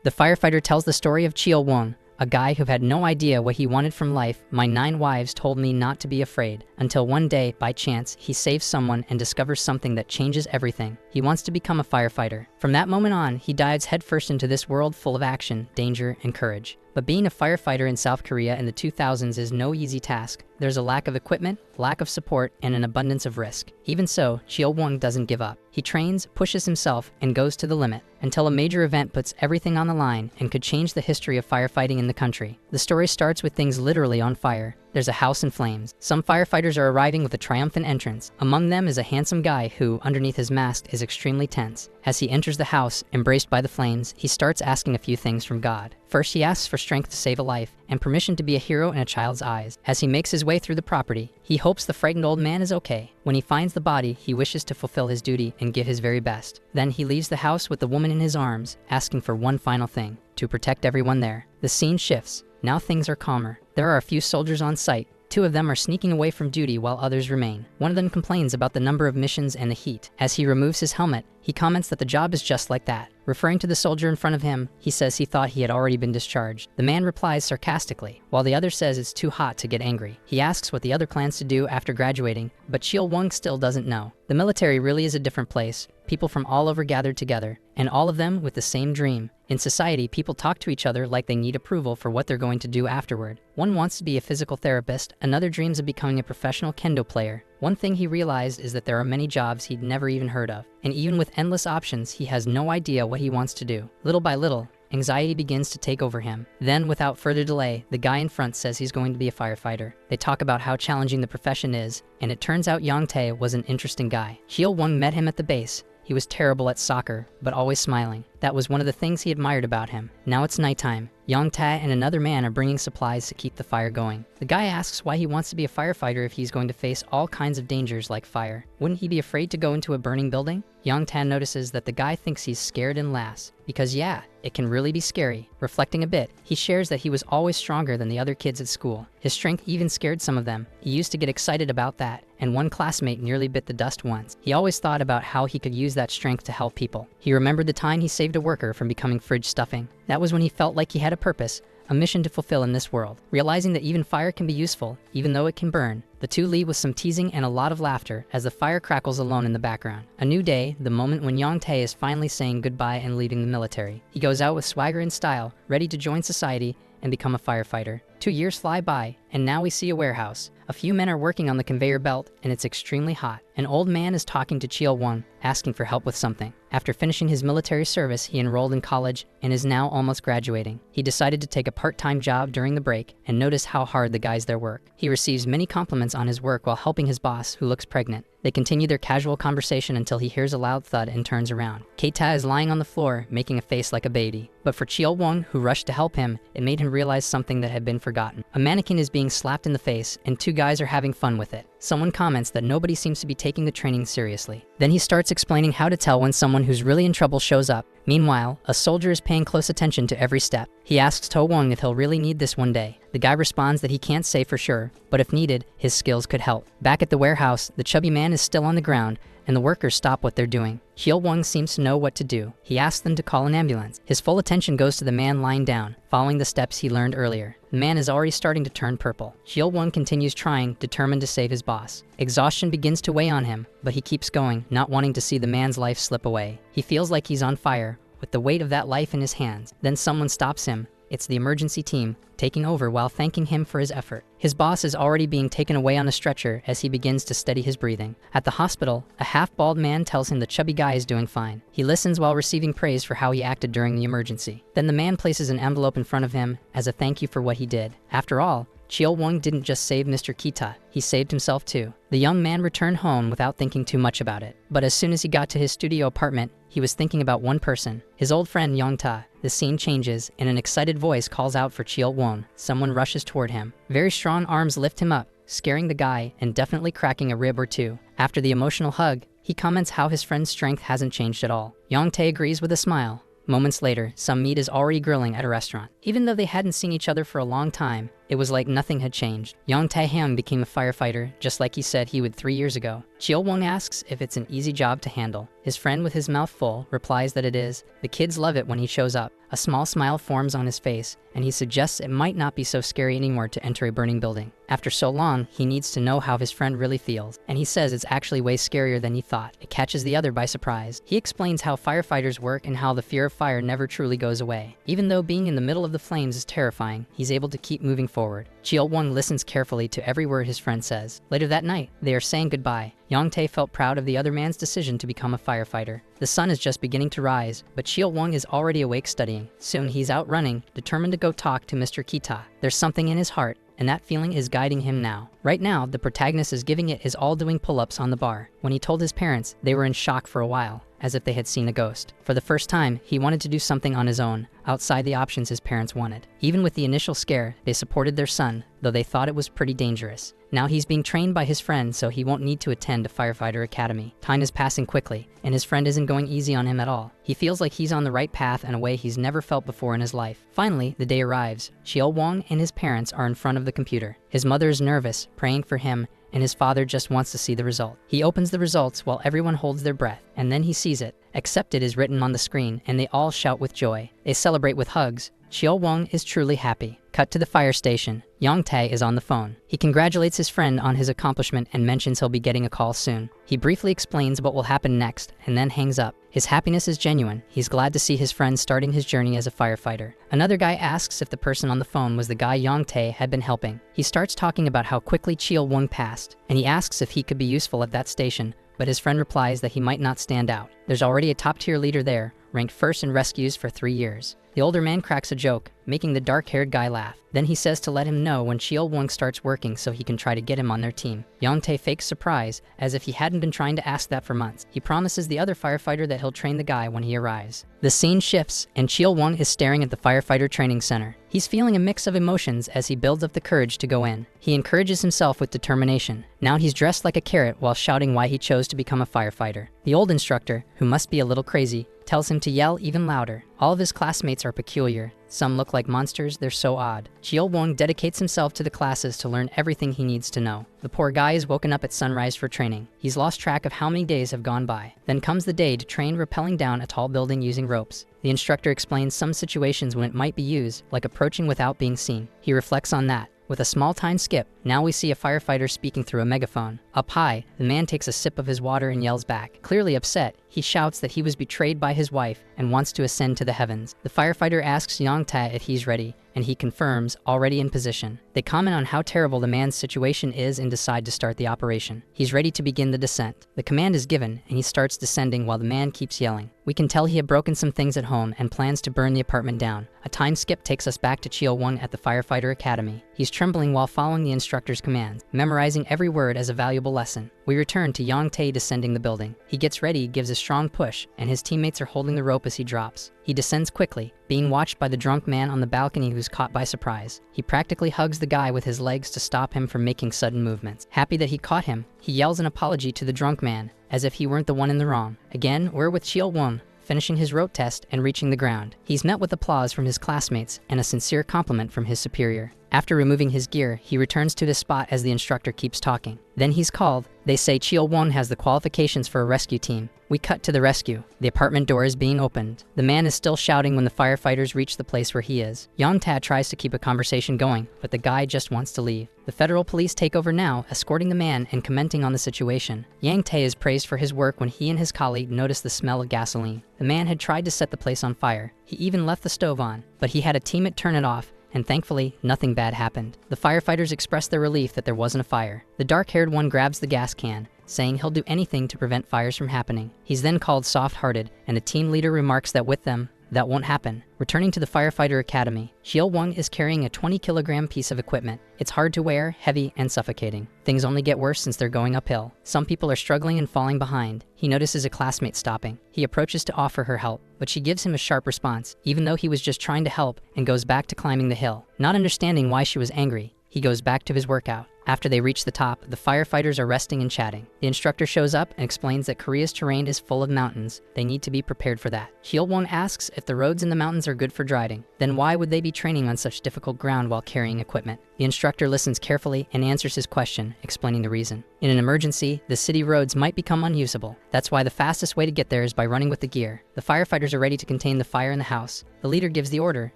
The firefighter tells the story of Cheol Wong, a guy who had no idea what he wanted from life. My 9 wives told me not to be afraid, until one day, by chance, he saves someone and discovers something that changes everything. He wants to become a firefighter. From that moment on, he dives headfirst into this world full of action, danger, and courage. But being a firefighter in South Korea in the 2000s is no easy task. There's a lack of equipment, lack of support, and an abundance of risk. Even so, Cheol Wong doesn't give up. He trains, pushes himself, and goes to the limit, until a major event puts everything on the line and could change the history of firefighting in the country. The story starts with things literally on fire. There's a house in flames. Some firefighters are arriving with a triumphant entrance. Among them is a handsome guy who, underneath his mask, is extremely tense. As he enters the house, embraced by the flames, he starts asking a few things from God. First, he asks for strength to save a life and permission to be a hero in a child's eyes. As he makes his way through the property, he hopes the frightened old man is okay. When he finds the body, he wishes to fulfill his duty and give his very best. Then he leaves the house with the woman in his arms, asking for one final thing: to protect everyone there. The scene shifts. Now things are calmer. There are a few soldiers on site. 2 of them are sneaking away from duty while others remain. One of them complains about the number of missions and the heat. As he removes his helmet, he comments that the job is just like that. Referring to the soldier in front of him, he says he thought he had already been discharged. The man replies sarcastically, while the other says it's too hot to get angry. He asks what the other plans to do after graduating, but Cheol Wong still doesn't know. The military really is a different place. People from all over gathered together, and all of them with the same dream. In society, people talk to each other like they need approval for what they're going to do afterward. One wants to be a physical therapist, another dreams of becoming a professional kendo player. One thing he realized is that there are many jobs he'd never even heard of, and even with endless options, he has no idea what he wants to do. Little by little, anxiety begins to take over him. Then, without further delay, the guy in front says he's going to be a firefighter. They talk about how challenging the profession is, and it turns out Yang Tae was an interesting guy. Cheol Wong met him at the base. He was terrible at soccer, but always smiling. That was one of the things he admired about him. Now it's nighttime. Yang Tae and another man are bringing supplies to keep the fire going. The guy asks why he wants to be a firefighter if he's going to face all kinds of dangers like fire. Wouldn't he be afraid to go into a burning building? Yang Tae notices that the guy thinks he's scared and laughs. Because yeah, it can really be scary. Reflecting a bit, he shares that he was always stronger than the other kids at school. His strength even scared some of them. He used to get excited about that, and one classmate nearly bit the dust once. He always thought about how he could use that strength to help people. He remembered the time he saved a worker from becoming fridge stuffing. That was when he felt like he had a purpose, a mission to fulfill in this world. Realizing that even fire can be useful, even though it can burn, the 2 leave with some teasing and a lot of laughter as the fire crackles alone in the background. A new day, the moment when Yang Tae is finally saying goodbye and leaving the military. He goes out with swagger and style, ready to join society and become a firefighter. 2 years fly by, and now we see a warehouse. A few men are working on the conveyor belt, and it's extremely hot. An old man is talking to Cheol Wong, asking for help with something. After finishing his military service, he enrolled in college and is now almost graduating. He decided to take a part-time job during the break and notice how hard the guys there work. He receives many compliments on his work while helping his boss, who looks pregnant. They continue their casual conversation until he hears a loud thud and turns around. Keita is lying on the floor, making a face like a baby. But for Cheol Wong, who rushed to help him, it made him realize something that had been forgotten. A mannequin is being slapped in the face, and 2 guys are having fun with it. Someone comments that nobody seems to be taking the training seriously. Then he starts explaining how to tell when someone who's really in trouble shows up. Meanwhile, a soldier is paying close attention to every step. He asks To Wong if he'll really need this one day. The guy responds that he can't say for sure, but if needed, his skills could help. Back at the warehouse, the chubby man is still on the ground, and the workers stop what they're doing. Cheol Wong seems to know what to do. He asks them to call an ambulance. His full attention goes to the man lying down, following the steps he learned earlier. The man is already starting to turn purple. Cheol Wong continues trying, determined to save his boss. Exhaustion begins to weigh on him, but he keeps going, not wanting to see the man's life slip away. He feels like he's on fire, with the weight of that life in his hands. Then someone stops him. It's the emergency team, taking over while thanking him for his effort. His boss is already being taken away on a stretcher as he begins to steady his breathing. At the hospital, a half-bald man tells him the chubby guy is doing fine. He listens while receiving praise for how he acted during the emergency. Then the man places an envelope in front of him as a thank you for what he did. After all, Cheol Wong didn't just save Mr. Kita, he saved himself too. The young man returned home without thinking too much about it. But as soon as he got to his studio apartment, he was thinking about one person, his old friend Yang Ta. The scene changes, and an excited voice calls out for Cheol Wong. Someone rushes toward him. Very strong arms lift him up, scaring the guy and definitely cracking a rib or 2. After the emotional hug, he comments how his friend's strength hasn't changed at all. Yang Tae agrees with a smile. Moments later, some meat is already grilling at a restaurant. Even though they hadn't seen each other for a long time, It was like nothing had changed. Yang Taehyung became a firefighter, just like he said he would 3 years ago. Cheol-won asks if it's an easy job to handle. His friend, with his mouth full, replies that it is. The kids love it when he shows up. A small smile forms on his face, and he suggests it might not be so scary anymore to enter a burning building. After so long, he needs to know how his friend really feels, and he says it's actually way scarier than he thought. It catches the other by surprise. He explains how firefighters work and how the fear of fire never truly goes away. Even though being in the middle of the flames is terrifying, he's able to keep moving forward. Cheol-won listens carefully to every word his friend says. Later that night, they are saying goodbye. Young-tae felt proud of the other man's decision to become a firefighter. The sun is just beginning to rise, but Cheol-won is already awake studying. Soon he's out running, determined to go talk to Mr. Kita. There's something in his heart, and that feeling is guiding him now. Right now, the protagonist is giving it his all doing pull-ups on the bar. When he told his parents, they were in shock for a while, as if they had seen a ghost. For the first time, he wanted to do something on his own, outside the options his parents wanted. Even with the initial scare, they supported their son, though they thought it was pretty dangerous. Now he's being trained by his friend, so he won't need to attend a firefighter academy. Time is passing quickly, and his friend isn't going easy on him at all. He feels like he's on the right path in a way he's never felt before in his life. Finally, the day arrives. Cheol-won and his parents are in front of the computer. His mother is nervous, praying for him, and his father just wants to see the result. He opens the results while everyone holds their breath, and then he sees it. Accepted is written on the screen, and they all shout with joy. They celebrate with hugs. Cheol-won is truly happy. Cut to the fire station. Young-tae is on the phone. He congratulates his friend on his accomplishment and mentions he'll be getting a call soon. He briefly explains what will happen next, and then hangs up. His happiness is genuine. He's glad to see his friend starting his journey as a firefighter. Another guy asks if the person on the phone was the guy Young-tae had been helping. He starts talking about how quickly Cheol-won passed, and he asks if he could be useful at that station, but his friend replies that he might not stand out. There's already a top-tier leader there, ranked first in rescues for 3 years. The older man cracks a joke, making the dark-haired guy laugh. Then he says to let him know when Cheol-won starts working so he can try to get him on their team. Young-tae fakes surprise, as if he hadn't been trying to ask that for months. He promises the other firefighter that he'll train the guy when he arrives. The scene shifts, and Cheol-won is staring at the firefighter training center. He's feeling a mix of emotions as he builds up the courage to go in. He encourages himself with determination. Now he's dressed like a carrot while shouting why he chose to become a firefighter. The old instructor, who must be a little crazy, tells him to yell even louder. All of his classmates are peculiar. Some look like monsters, they're so odd. Cheol-won dedicates himself to the classes to learn everything he needs to know. The poor guy is woken up at sunrise for training. He's lost track of how many days have gone by. Then comes the day to train rappelling down a tall building using ropes. The instructor explains some situations when it might be used, like approaching without being seen. He reflects on that. With a small time skip, now we see a firefighter speaking through a megaphone. Up high, the man takes a sip of his water and yells back. Clearly upset, he shouts that he was betrayed by his wife and wants to ascend to the heavens. The firefighter asks Young-tae if he's ready, and he confirms, already in position. They comment on how terrible the man's situation is and decide to start the operation. He's ready to begin the descent. The command is given, and he starts descending while the man keeps yelling. We can tell he had broken some things at home and plans to burn the apartment down. A time skip takes us back to Cheol-won at the firefighter academy. He's trembling while following the instructor's commands, memorizing every word as a valuable lesson. We return to Young-tae descending the building. He gets ready, gives a strong push, and his teammates are holding the rope as he drops. He descends quickly, being watched by the drunk man on the balcony who's caught by surprise. He practically hugs the guy with his legs to stop him from making sudden movements. Happy that he caught him, he yells an apology to the drunk man, as if he weren't the one in the wrong. Again, we're with Cheol-won, finishing his rope test and reaching the ground. He's met with applause from his classmates and a sincere compliment from his superior. After removing his gear, he returns to the spot as the instructor keeps talking. Then he's called. They say Cheol-won has the qualifications for a rescue team. We cut to the rescue. The apartment door is being opened. The man is still shouting when the firefighters reach the place where he is. Young-tae tries to keep a conversation going, but the guy just wants to leave. The federal police take over now, escorting the man and commenting on the situation. Yang-tae is praised for his work when he and his colleague notice the smell of gasoline. The man had tried to set the place on fire. He even left the stove on, but he had a teammate turn it off, and thankfully, nothing bad happened. The firefighters express their relief that there wasn't a fire. The dark-haired one grabs the gas can, saying he'll do anything to prevent fires from happening. He's then called soft-hearted, and the team leader remarks that with them, that won't happen. Returning to the firefighter academy, Cheol-won is carrying a 20-kilogram piece of equipment. It's hard to wear, heavy, and suffocating. Things only get worse since they're going uphill. Some people are struggling and falling behind. He notices a classmate stopping. He approaches to offer her help, but she gives him a sharp response, even though he was just trying to help, and goes back to climbing the hill. Not understanding why she was angry, he goes back to his workout. After they reach the top, the firefighters are resting and chatting. The instructor shows up and explains that Korea's terrain is full of mountains. They need to be prepared for that. Cheol-won asks if the roads in the mountains are good for driving. Then why would they be training on such difficult ground while carrying equipment? The instructor listens carefully and answers his question, explaining the reason. In an emergency, the city roads might become unusable. That's why the fastest way to get there is by running with the gear. The firefighters are ready to contain the fire in the house. The leader gives the order,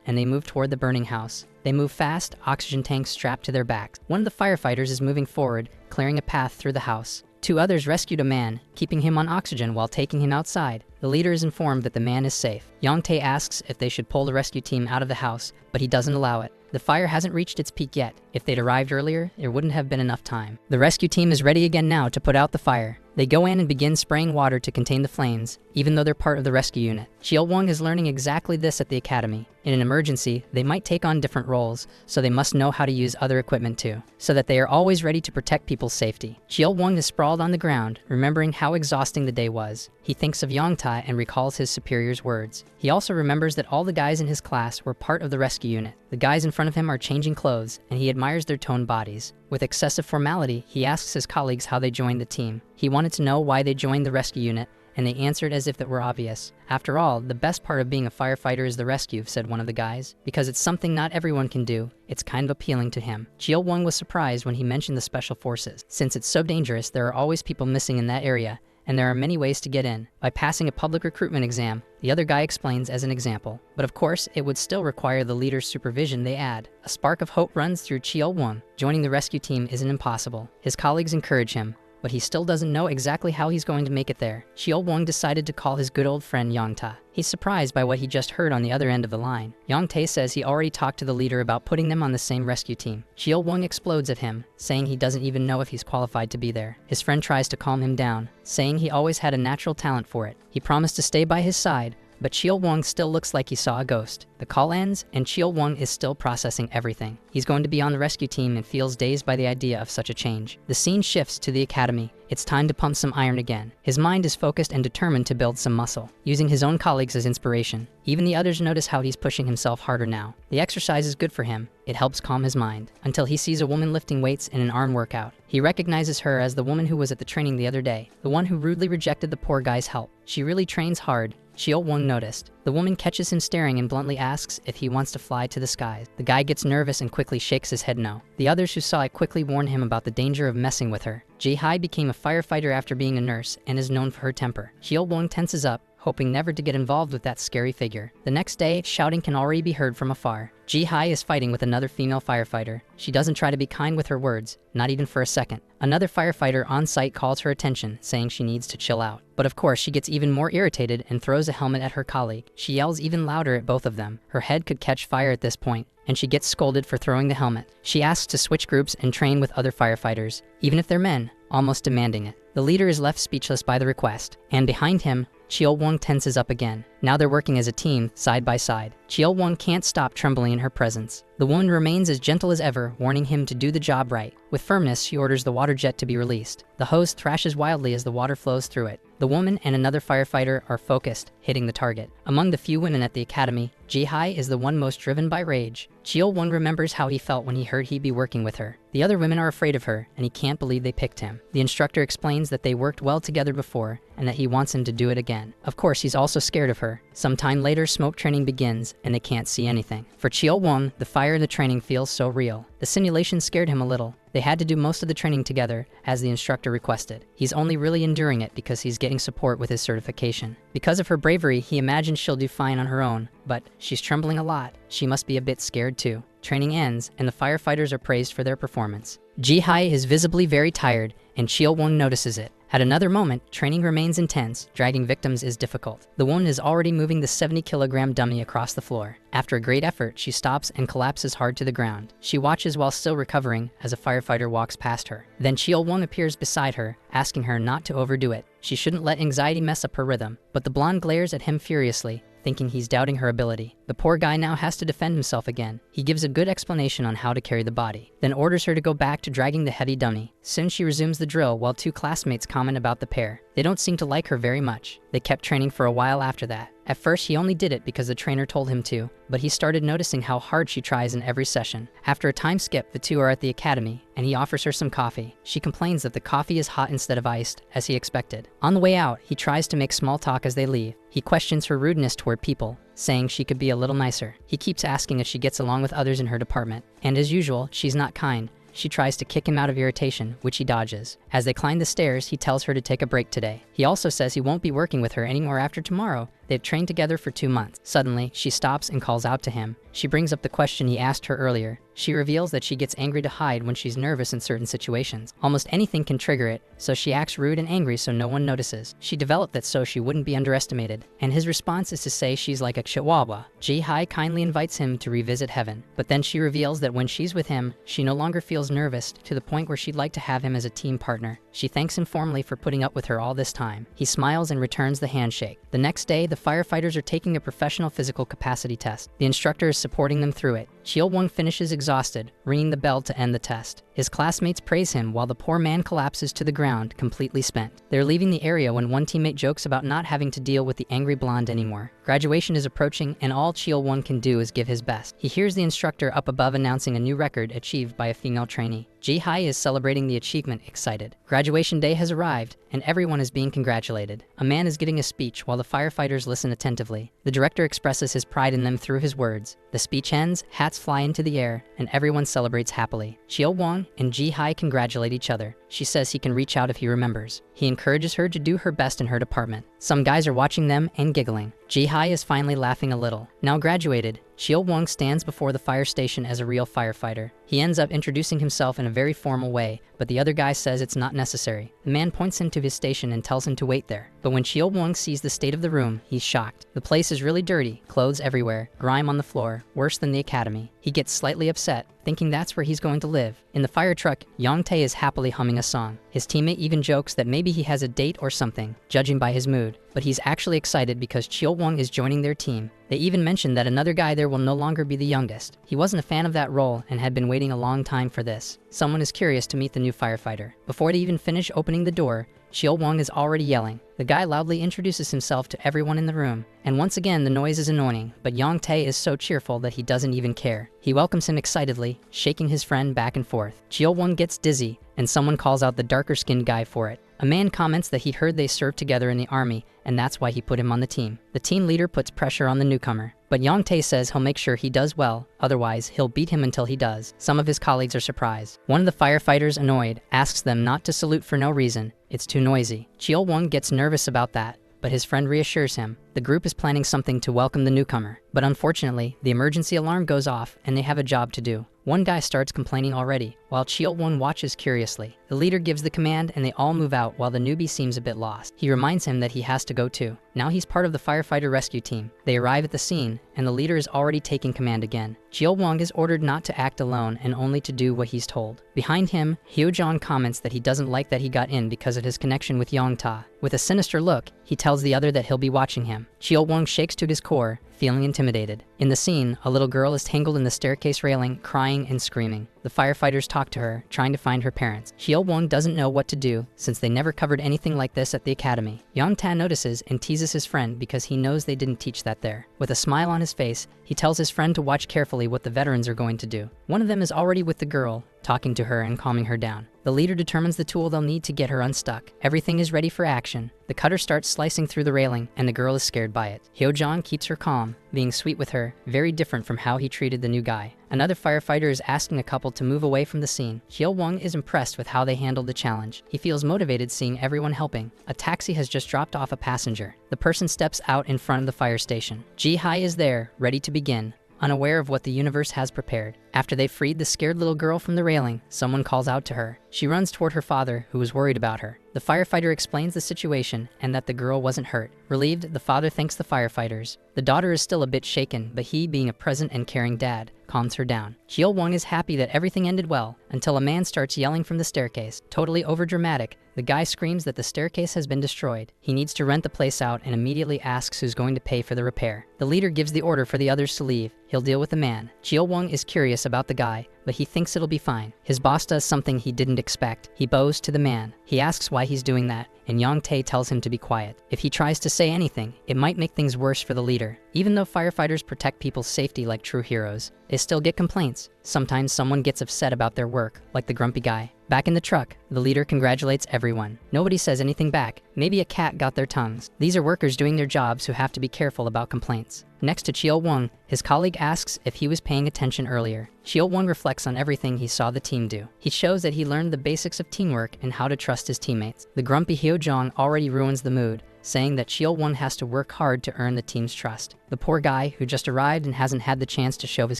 and they move toward the burning house. They move fast, oxygen tanks strapped to their backs. One of the firefighters is moving forward, clearing a path through the house. Two others rescued a man, keeping him on oxygen while taking him outside. The leader is informed that the man is safe. Young-tae asks if they should pull the rescue team out of the house, but he doesn't allow it. The fire hasn't reached its peak yet. If they'd arrived earlier, there wouldn't have been enough time. The rescue team is ready again now to put out the fire. They go in and begin spraying water to contain the flames, even though they're part of the rescue unit. Cheol-won is learning exactly this at the academy. In an emergency, they might take on different roles, so they must know how to use other equipment too, so that they are always ready to protect people's safety. Cheol-won is sprawled on the ground, remembering how exhausting the day was. He thinks of Young-tae and recalls his superior's words. He also remembers that all the guys in his class were part of the rescue unit. The guys in front of him are changing clothes, and he admires their toned bodies. With excessive formality, he asks his colleagues how they joined the team. He wanted to know why they joined the rescue unit, and they answered as if it were obvious. After all, the best part of being a firefighter is the rescue, said one of the guys. Because it's something not everyone can do, it's kind of appealing to him. Cheol-won was surprised when he mentioned the special forces. Since it's so dangerous, there are always people missing in that area, and there are many ways to get in. By passing a public recruitment exam, the other guy explains as an example. But of course, it would still require the leader's supervision, they add. A spark of hope runs through Cheol-won. Joining the rescue team isn't impossible. His colleagues encourage him, but he still doesn't know exactly how he's going to make it there. Cheol-won decided to call his good old friend Young-tae. He's surprised by what he just heard on the other end of the line. Young-tae says he already talked to the leader about putting them on the same rescue team. Cheol-won explodes at him, saying he doesn't even know if he's qualified to be there. His friend tries to calm him down, saying he always had a natural talent for it. He promised to stay by his side, but Cheol-won still looks like he saw a ghost. The call ends, and Cheol-won is still processing everything. He's going to be on the rescue team and feels dazed by the idea of such a change. The scene shifts to the academy. It's time to pump some iron again. His mind is focused and determined to build some muscle, using his own colleagues as inspiration. Even the others notice how he's pushing himself harder now. The exercise is good for him. It helps calm his mind, until he sees a woman lifting weights in an arm workout. He recognizes her as the woman who was at the training the other day, the one who rudely rejected the poor guy's help. She really trains hard. Cheol-won noticed. The woman catches him staring and bluntly asks if he wants to fly to the skies. The guy gets nervous and quickly shakes his head no. The others who saw it quickly warn him about the danger of messing with her. Ji-hae became a firefighter after being a nurse and is known for her temper. Cheol-won tenses up, hoping never to get involved with that scary figure. The next day, shouting can already be heard from afar. Ji-hae is fighting with another female firefighter. She doesn't try to be kind with her words, not even for a second. Another firefighter on site calls her attention, saying she needs to chill out. But of course, she gets even more irritated and throws a helmet at her colleague. She yells even louder at both of them. Her head could catch fire at this point, and she gets scolded for throwing the helmet. She asks to switch groups and train with other firefighters, even if they're men, almost demanding it. The leader is left speechless by the request, and behind him, Cheol-won tenses up again. Now they're working as a team, side by side. Cheol-won can't stop trembling in her presence. The woman remains as gentle as ever, warning him to do the job right. With firmness, she orders the water jet to be released. The hose thrashes wildly as the water flows through it. The woman and another firefighter are focused, hitting the target. Among the few women at the academy, Ji-hae is the one most driven by rage. Cheol-won remembers how he felt when he heard he'd be working with her. The other women are afraid of her, and he can't believe they picked him. The instructor explains that they worked well together before, and that he wants him to do it again. Of course, he's also scared of her. Some time later, smoke training begins, and they can't see anything. For Cheol-won, the fire in the training feels so real. The simulation scared him a little. They had to do most of the training together, as the instructor requested. He's only really enduring it because he's getting support with his certification. Because of her bravery, he imagines she'll do fine on her own, but she's trembling a lot. She must be a bit scared too. Training ends, and the firefighters are praised for their performance. Ji-hae is visibly very tired, and Cheol-won notices it. At another moment, training remains intense. Dragging victims is difficult. The woman is already moving the 70-kilogram dummy across the floor. After a great effort, she stops and collapses hard to the ground. She watches while still recovering as a firefighter walks past her. Then Cheol-won appears beside her, asking her not to overdo it. She shouldn't let anxiety mess up her rhythm, but the blonde glares at him furiously, thinking he's doubting her ability. The poor guy now has to defend himself again. He gives a good explanation on how to carry the body, then orders her to go back to dragging the heavy dummy. Soon she resumes the drill while two classmates comment about the pair. They don't seem to like her very much. They kept training for a while after that. At first, he only did it because the trainer told him to, but he started noticing how hard she tries in every session. After a time skip, the two are at the academy, and he offers her some coffee. She complains that the coffee is hot instead of iced, as he expected. On the way out, he tries to make small talk as they leave. He questions her rudeness toward people, saying she could be a little nicer. He keeps asking if she gets along with others in her department, and as usual, she's not kind. She tries to kick him out of irritation, which he dodges. As they climb the stairs, he tells her to take a break today. He also says he won't be working with her anymore after tomorrow. They've trained together for 2 months. Suddenly, she stops and calls out to him. She brings up the question he asked her earlier. She reveals that she gets angry to hide when she's nervous in certain situations. Almost anything can trigger it, so she acts rude and angry so no one notices. She developed that so she wouldn't be underestimated, and his response is to say she's like a chihuahua. Ji-hai kindly invites him to revisit heaven, but then she reveals that when she's with him, she no longer feels nervous to the point where she'd like to have him as a team partner. She thanks him formally for putting up with her all this time. He smiles and returns the handshake. The next day, the firefighters are taking a professional physical capacity test. The instructor is supporting them through it. Chil-won finishes exhausted, ringing the bell to end the test. His classmates praise him while the poor man collapses to the ground, completely spent. They're leaving the area when one teammate jokes about not having to deal with the angry blonde anymore. Graduation is approaching, and all Chil-won can do is give his best. He hears the instructor up above announcing a new record achieved by a female trainee. Ji-hai is celebrating the achievement, excited. Graduation day has arrived, and everyone is being congratulated. A man is giving a speech while the firefighters listen attentively. The director expresses his pride in them through his words. The speech ends, hats fly into the air, and everyone celebrates happily. Chil-won and Ji-hai congratulate each other. She says he can reach out if he remembers. He encourages her to do her best in her department. Some guys are watching them and giggling. Ji-hai is finally laughing a little. Now graduated, Chil-won stands before the fire station as a real firefighter. He ends up introducing himself in a very formal way, but the other guy says it's not necessary. The man points him to his station and tells him to wait there. But when Chil-won sees the state of the room, he's shocked. The place is really dirty, clothes everywhere, grime on the floor, worse than the academy. He gets slightly upset, thinking that's where he's going to live. In the fire truck, Young-tae is happily humming a song. His teammate even jokes that maybe he has a date or something, judging by his mood. But he's actually excited because Chil-won is joining their team. They even mention that another guy there will no longer be the youngest. He wasn't a fan of that role and had been waiting a long time for this. Someone is curious to meet the new firefighter. Before they even finish opening the door, Chil-won is already yelling. The guy loudly introduces himself to everyone in the room, and once again the noise is annoying, but Young-tae is so cheerful that he doesn't even care. He welcomes him excitedly, shaking his friend back and forth. Chil-won gets dizzy, and someone calls out the darker-skinned guy for it. A man comments that he heard they served together in the army, and that's why he put him on the team. The team leader puts pressure on the newcomer, but Young-tae says he'll make sure he does well, otherwise he'll beat him until he does. Some of his colleagues are surprised. One of the firefighters, annoyed, asks them not to salute for no reason. It's too noisy. Chil-won gets nervous about that, but his friend reassures him. The group is planning something to welcome the newcomer, but unfortunately, the emergency alarm goes off and they have a job to do. One guy starts complaining already, while Chil-won watches curiously. The leader gives the command and they all move out while the newbie seems a bit lost. He reminds him that he has to go too. Now he's part of the firefighter rescue team. They arrive at the scene, and the leader is already taking command again. Chil-won is ordered not to act alone and only to do what he's told. Behind him, Hyo-jong comments that he doesn't like that he got in because of his connection with Young-tae. With a sinister look, he tells the other that he'll be watching him. Chil-won shakes to his core, feeling intimidated. In the scene, a little girl is tangled in the staircase railing, crying and screaming. The firefighters talk to her, trying to find her parents. Chil-won doesn't know what to do, since they never covered anything like this at the academy. Young-tae notices and teases his friend because he knows they didn't teach that there. With a smile on his face, he tells his friend to watch carefully what the veterans are going to do. One of them is already with the girl, talking to her and calming her down. The leader determines the tool they'll need to get her unstuck. Everything is ready for action. The cutter starts slicing through the railing, and the girl is scared by it. Hyo-jong keeps her calm, being sweet with her, very different from how he treated the new guy. Another firefighter is asking a couple to move away from the scene. Chil-won is impressed with how they handled the challenge. He feels motivated seeing everyone helping. A taxi has just dropped off a passenger. The person steps out in front of the fire station. Ji-hai is there, ready to begin, unaware of what the universe has prepared. After they freed the scared little girl from the railing, someone calls out to her. She runs toward her father, who is worried about her. The firefighter explains the situation and that the girl wasn't hurt. Relieved, the father thanks the firefighters. The daughter is still a bit shaken, but he, being a present and caring dad, calms her down. Chil-won is happy that everything ended well, until a man starts yelling from the staircase. Totally overdramatic, the guy screams that the staircase has been destroyed. He needs to rent the place out and immediately asks who's going to pay for the repair. The leader gives the order for the others to leave. He'll deal with the man. Chil-won is curious about the guy, but he thinks it'll be fine. His boss does something he didn't expect. He bows to the man. He asks why he's doing that, and Yang-tae tells him to be quiet. If he tries to say anything, it might make things worse for the leader. Even though firefighters protect people's safety like true heroes, they still get complaints. Sometimes someone gets upset about their work, like the grumpy guy. Back in the truck, the leader congratulates everyone. Nobody says anything back. Maybe a cat got their tongues. These are workers doing their jobs who have to be careful about complaints. Next to Chil-won, his colleague asks if he was paying attention earlier. Chil-won reflects on everything he saw the team do. He shows that he learned the basics of teamwork and how to trust his teammates. The grumpy Hyo-jong already ruins the mood, saying that Chil-won has to work hard to earn the team's trust. The poor guy, who just arrived and hasn't had the chance to show his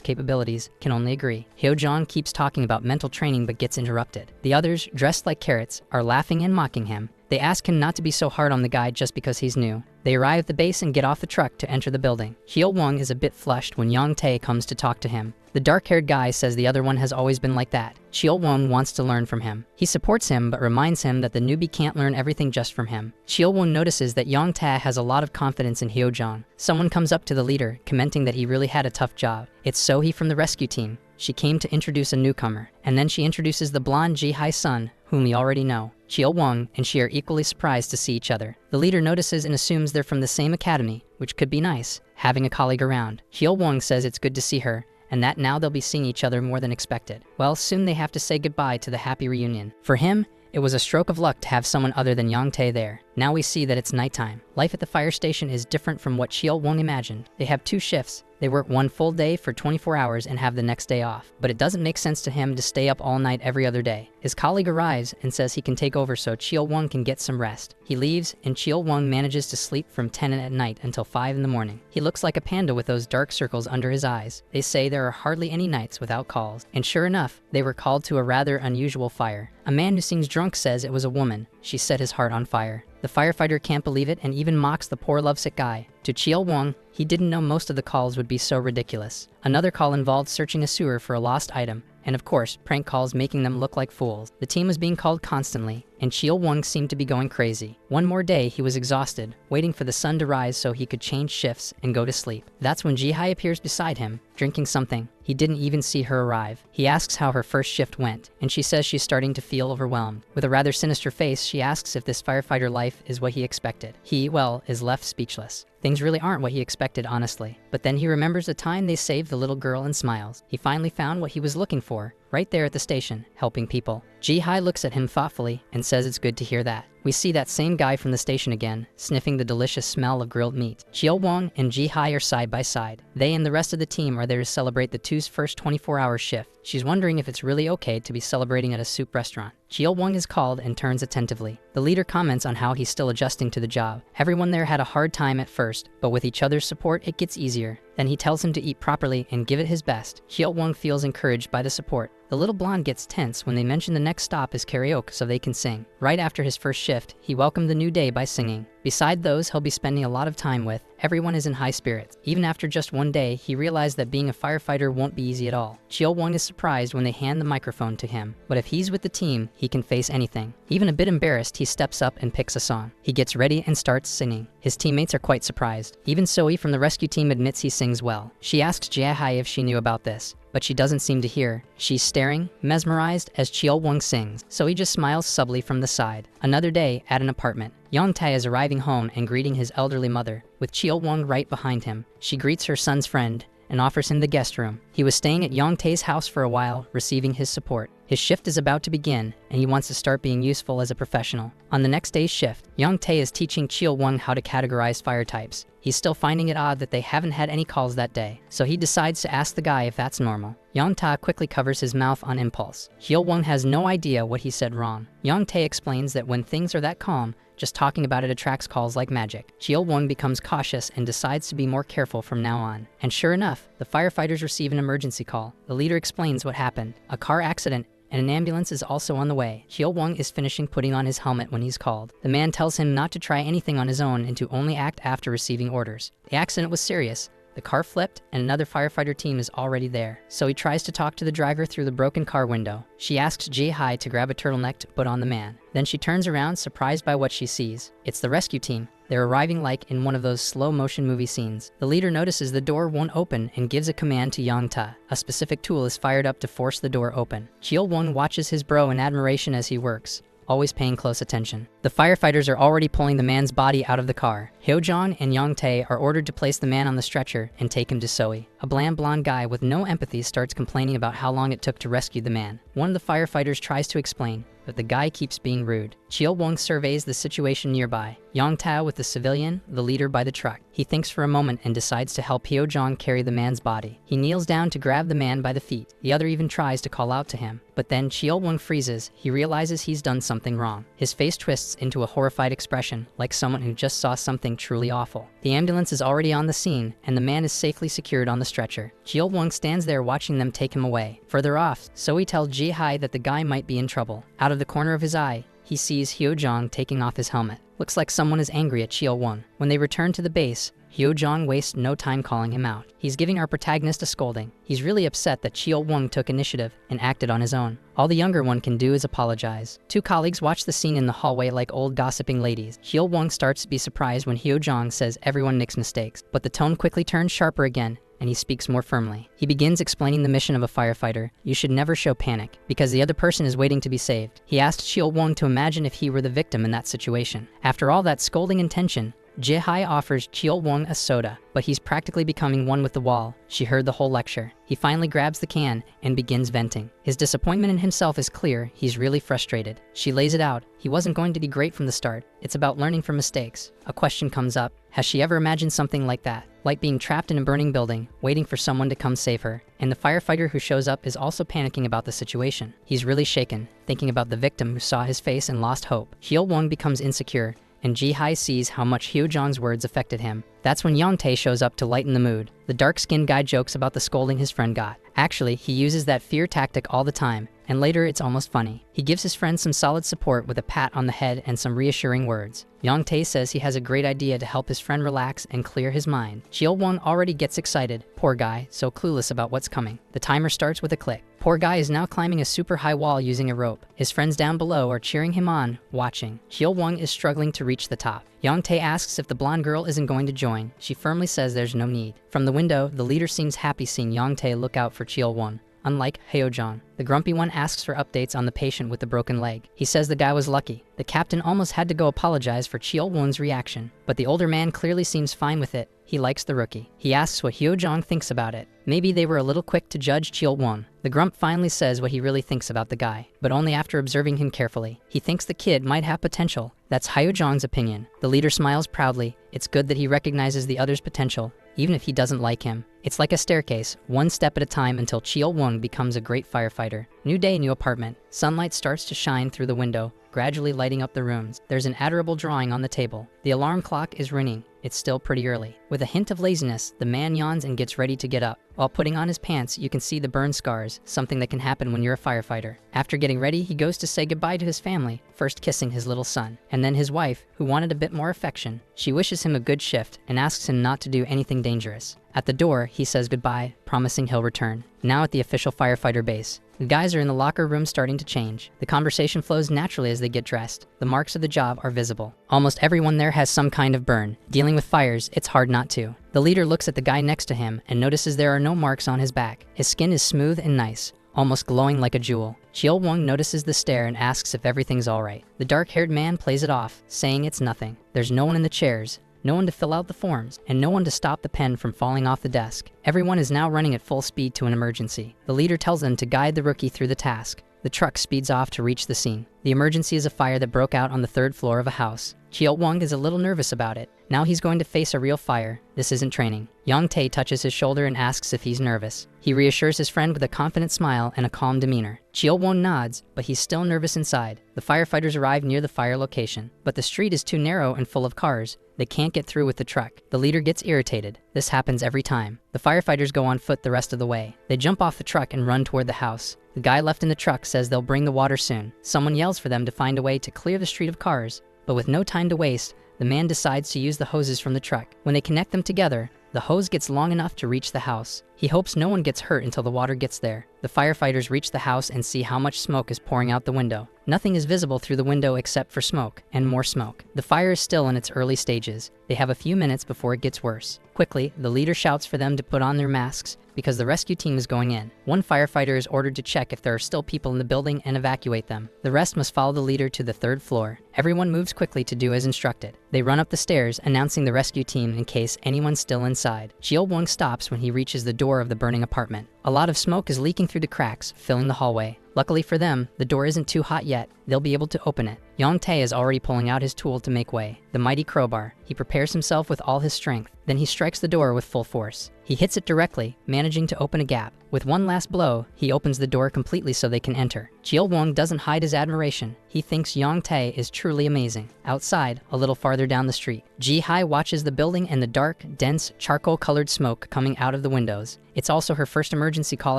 capabilities, can only agree. Hyo-jong keeps talking about mental training but gets interrupted. The others, dressed like carrots, are laughing and mocking him. They ask him not to be so hard on the guy just because he's new. They arrive at the base and get off the truck to enter the building. Hyo-won is a bit flushed when Yang-tae comes to talk to him. The dark-haired guy says the other one has always been like that. Chil-won wants to learn from him. He supports him but reminds him that the newbie can't learn everything just from him. Chil-won notices that Yang-tae has a lot of confidence in Hyo-jong. Someone comes up to the leader, commenting that he really had a tough job. It's Sohee from the rescue team. She came to introduce a newcomer, and then she introduces the blonde Ji-hai's son, whom we already know. Chil-won and she are equally surprised to see each other. The leader notices and assumes they're from the same academy, which could be nice, having a colleague around. Chil-won says it's good to see her, and that now they'll be seeing each other more than expected. Well, soon they have to say goodbye to the happy reunion. For him, it was a stroke of luck to have someone other than Yang-tae there. Now we see that it's nighttime. Life at the fire station is different from what Chil-won imagined. They have 2 shifts. They work one full day for 24 hours and have the next day off. But it doesn't make sense to him to stay up all night every other day. His colleague arrives and says he can take over so Chil-won can get some rest. He leaves and Chil-won manages to sleep from 10 at night until 5 in the morning. He looks like a panda with those dark circles under his eyes. They say there are hardly any nights without calls. And sure enough, they were called to a rather unusual fire. A man who seems drunk says it was a woman. She set his heart on fire. The firefighter can't believe it and even mocks the poor lovesick guy. To Chil-won, he didn't know most of the calls would be so ridiculous. Another call involved searching a sewer for a lost item, and of course, prank calls making them look like fools. The team was being called constantly, and Chil-won seemed to be going crazy. One more day, he was exhausted, waiting for the sun to rise so he could change shifts and go to sleep. That's when Ji-hai appears beside him, drinking something. He didn't even see her arrive. He asks how her first shift went, and she says she's starting to feel overwhelmed. With a rather sinister face, she asks if this firefighter life is what he expected. He, well, is left speechless. Things really aren't what he expected, honestly. But then he remembers the time they saved the little girl and smiles. He finally found what he was looking for, right there at the station, helping people. Ji-hai looks at him thoughtfully and says it's good to hear that. We see that same guy from the station again, sniffing the delicious smell of grilled meat. Chil-won and Ji-hai are side by side. They and the rest of the team are there to celebrate the two's first 24-hour shift. She's wondering if it's really okay to be celebrating at a soup restaurant. Chil-won is called and turns attentively. The leader comments on how he's still adjusting to the job. Everyone there had a hard time at first, but with each other's support, it gets easier. Then he tells him to eat properly and give it his best. Chil-won feels encouraged by the support. The little blonde gets tense when they mention the next stop is karaoke so they can sing. Right after his first shift, he welcomed the new day by singing. Beside those he'll be spending a lot of time with, everyone is in high spirits. Even after just one day, he realized that being a firefighter won't be easy at all. Chil-won is surprised when they hand the microphone to him. But if he's with the team, he can face anything. Even a bit embarrassed, he steps up and picks a song. He gets ready and starts singing. His teammates are quite surprised. Even Sohee from the rescue team admits he sings well. She asks Ji-hai if she knew about this, but she doesn't seem to hear. She's staring, mesmerized, as Chil-won sings, so he just smiles subtly from the side. Another day, at an apartment. Yang-tae is arriving home and greeting his elderly mother, with Chil-won right behind him. She greets her son's friend and offers him the guest room. He was staying at Yang-tae's house for a while, receiving his support. His shift is about to begin, and he wants to start being useful as a professional. On the next day's shift, Yang-tae is teaching Chil-won how to categorize fire types. He's still finding it odd that they haven't had any calls that day, so he decides to ask the guy if that's normal. Yang-tae quickly covers his mouth on impulse. Chil-won has no idea what he said wrong. Yang-tae explains that when things are that calm, just talking about it attracts calls like magic. Chil-won becomes cautious and decides to be more careful from now on. And sure enough, the firefighters receive an emergency call. The leader explains what happened. A car accident and an ambulance is also on the way. Chil-won is finishing putting on his helmet when he's called. The man tells him not to try anything on his own and to only act after receiving orders. The accident was serious, The car flipped, and another firefighter team is already there. So he tries to talk to the driver through the broken car window. She asks Ji-hai to grab a turtleneck to put on the man. Then she turns around, surprised by what she sees. It's the rescue team. They're arriving like in one of those slow-motion movie scenes. The leader notices the door won't open and gives a command to Yang-ta. A specific tool is fired up to force the door open. Chil-won watches his bro in admiration as he works, always paying close attention. The firefighters are already pulling the man's body out of the car. Hyo-jong and Young-tae are ordered to place the man on the stretcher and take him to Soi. A bland blonde guy with no empathy starts complaining about how long it took to rescue the man. One of the firefighters tries to explain, but the guy keeps being rude. Chil-won surveys the situation nearby. Yang-ta with the civilian, the leader by the truck. He thinks for a moment and decides to help Hyo-jong carry the man's body. He kneels down to grab the man by the feet. The other even tries to call out to him. But then Chil-won freezes. He realizes he's done something wrong. His face twists into a horrified expression, like someone who just saw something truly awful. The ambulance is already on the scene, and the man is safely secured on the stretcher. Chil-won stands there watching them take him away. Further off, Soi tells Ji-hai that the guy might be in trouble. Out of the corner of his eye, he sees Hyo-jong taking off his helmet. Looks like someone is angry at Chil-won. When they return to the base, Hyo-jong wastes no time calling him out. He's giving our protagonist a scolding. He's really upset that Chil-won took initiative and acted on his own. All the younger one can do is apologize. Two colleagues watch the scene in the hallway like old gossiping ladies. Chil-won starts to be surprised when Hyo-jong says everyone makes mistakes, but the tone quickly turns sharper again, and he speaks more firmly. He begins explaining the mission of a firefighter. You should never show panic, because the other person is waiting to be saved. He asked Chil-won to imagine if he were the victim in that situation. After all that scolding and tension, Ji-hai offers Chil-won a soda, but he's practically becoming one with the wall. She heard the whole lecture. He finally grabs the can and begins venting. His disappointment in himself is clear. He's really frustrated. She lays it out. He wasn't going to be great from the start. It's about learning from mistakes. A question comes up. Has she ever imagined something like that? Like being trapped in a burning building, waiting for someone to come save her. And the firefighter who shows up is also panicking about the situation. He's really shaken, thinking about the victim who saw his face and lost hope. Chil-won becomes insecure, and Ji-hai sees how much Hyo-jong's words affected him. That's when Yang-tae shows up to lighten the mood. The dark-skinned guy jokes about the scolding his friend got. Actually, he uses that fear tactic all the time, and later it's almost funny. He gives his friend some solid support with a pat on the head and some reassuring words. Yang-tae says he has a great idea to help his friend relax and clear his mind. Chil-won already gets excited. Poor guy, so clueless about what's coming. The timer starts with a click. Poor guy is now climbing a super high wall using a rope. His friends down below are cheering him on, watching. Chil-won is struggling to reach the top. Yang-tae asks if the blonde girl isn't going to join. She firmly says there's no need. From the window, the leader seems happy seeing Yang-tae look out for Chil-won. Unlike Hyo-jong, the grumpy one asks for updates on the patient with the broken leg. He says the guy was lucky. The captain almost had to go apologize for Chil-won's reaction, but the older man clearly seems fine with it. He likes the rookie. He asks what Hyo-jong thinks about it. Maybe they were a little quick to judge Chil-won. The grump finally says what he really thinks about the guy, but only after observing him carefully. He thinks the kid might have potential. That's Hyo-jong's opinion. The leader smiles proudly. It's good that he recognizes the other's potential, even if he doesn't like him. It's like a staircase, one step at a time until Chil-won becomes a great firefighter. New day, new apartment. Sunlight starts to shine through the window, gradually lighting up the rooms. There's an adorable drawing on the table. The alarm clock is ringing. It's still pretty early. With a hint of laziness, the man yawns and gets ready to get up. While putting on his pants, you can see the burn scars, something that can happen when you're a firefighter. After getting ready, he goes to say goodbye to his family, first kissing his little son, and then his wife, who wanted a bit more affection. She wishes him a good shift and asks him not to do anything dangerous. At the door, he says goodbye, promising he'll return. Now at the official firefighter base, the guys are in the locker room starting to change. The conversation flows naturally as they get dressed. The marks of the job are visible. Almost everyone there has some kind of burn. Dealing with fires, it's hard not to. The leader looks at the guy next to him and notices there are no marks on his back. His skin is smooth and nice, almost glowing like a jewel. Chil-won notices the stare and asks if everything's alright. The dark-haired man plays it off, saying it's nothing. There's no one in the chairs, no one to fill out the forms, and no one to stop the pen from falling off the desk. Everyone is now running at full speed to an emergency. The leader tells them to guide the rookie through the task. The truck speeds off to reach the scene. The emergency is a fire that broke out on the 3rd floor of a house. Chil-won is a little nervous about it. Now he's going to face a real fire. This isn't training. Yang-tae touches his shoulder and asks if he's nervous. He reassures his friend with a confident smile and a calm demeanor. Chil-won nods, but he's still nervous inside. The firefighters arrive near the fire location, but the street is too narrow and full of cars. They can't get through with the truck. The leader gets irritated. This happens every time. The firefighters go on foot the rest of the way. They jump off the truck and run toward the house. The guy left in the truck says they'll bring the water soon. Someone yells for them to find a way to clear the street of cars, but with no time to waste, the man decides to use the hoses from the truck. When they connect them together, The hose gets long enough to reach the house. He hopes no one gets hurt until the water gets there. The firefighters reach the house and see how much smoke is pouring out the window. Nothing is visible through the window except for smoke, and more smoke. The fire is still in its early stages. They have a few minutes before it gets worse. Quickly, the leader shouts for them to put on their masks because the rescue team is going in. One firefighter is ordered to check if there are still people in the building and evacuate them. The rest must follow the leader to the 3rd floor. Everyone moves quickly to do as instructed. They run up the stairs, announcing the rescue team in case anyone's still inside. Chil-won stops when he reaches the door of the burning apartment. A lot of smoke is leaking through the cracks, filling the hallway. Luckily for them, the door isn't too hot yet. They'll be able to open it. Yong-tae is already pulling out his tool to make way, the mighty crowbar. He prepares himself with all his strength. Then he strikes the door with full force. He hits it directly, managing to open a gap. With one last blow, he opens the door completely so they can enter. Chil-won doesn't hide his admiration. He thinks Yong-tae is truly amazing. Outside, a little farther down the street, Ji-hai watches the building and the dark, dense, charcoal-colored smoke coming out of the windows. It's also her first emergency call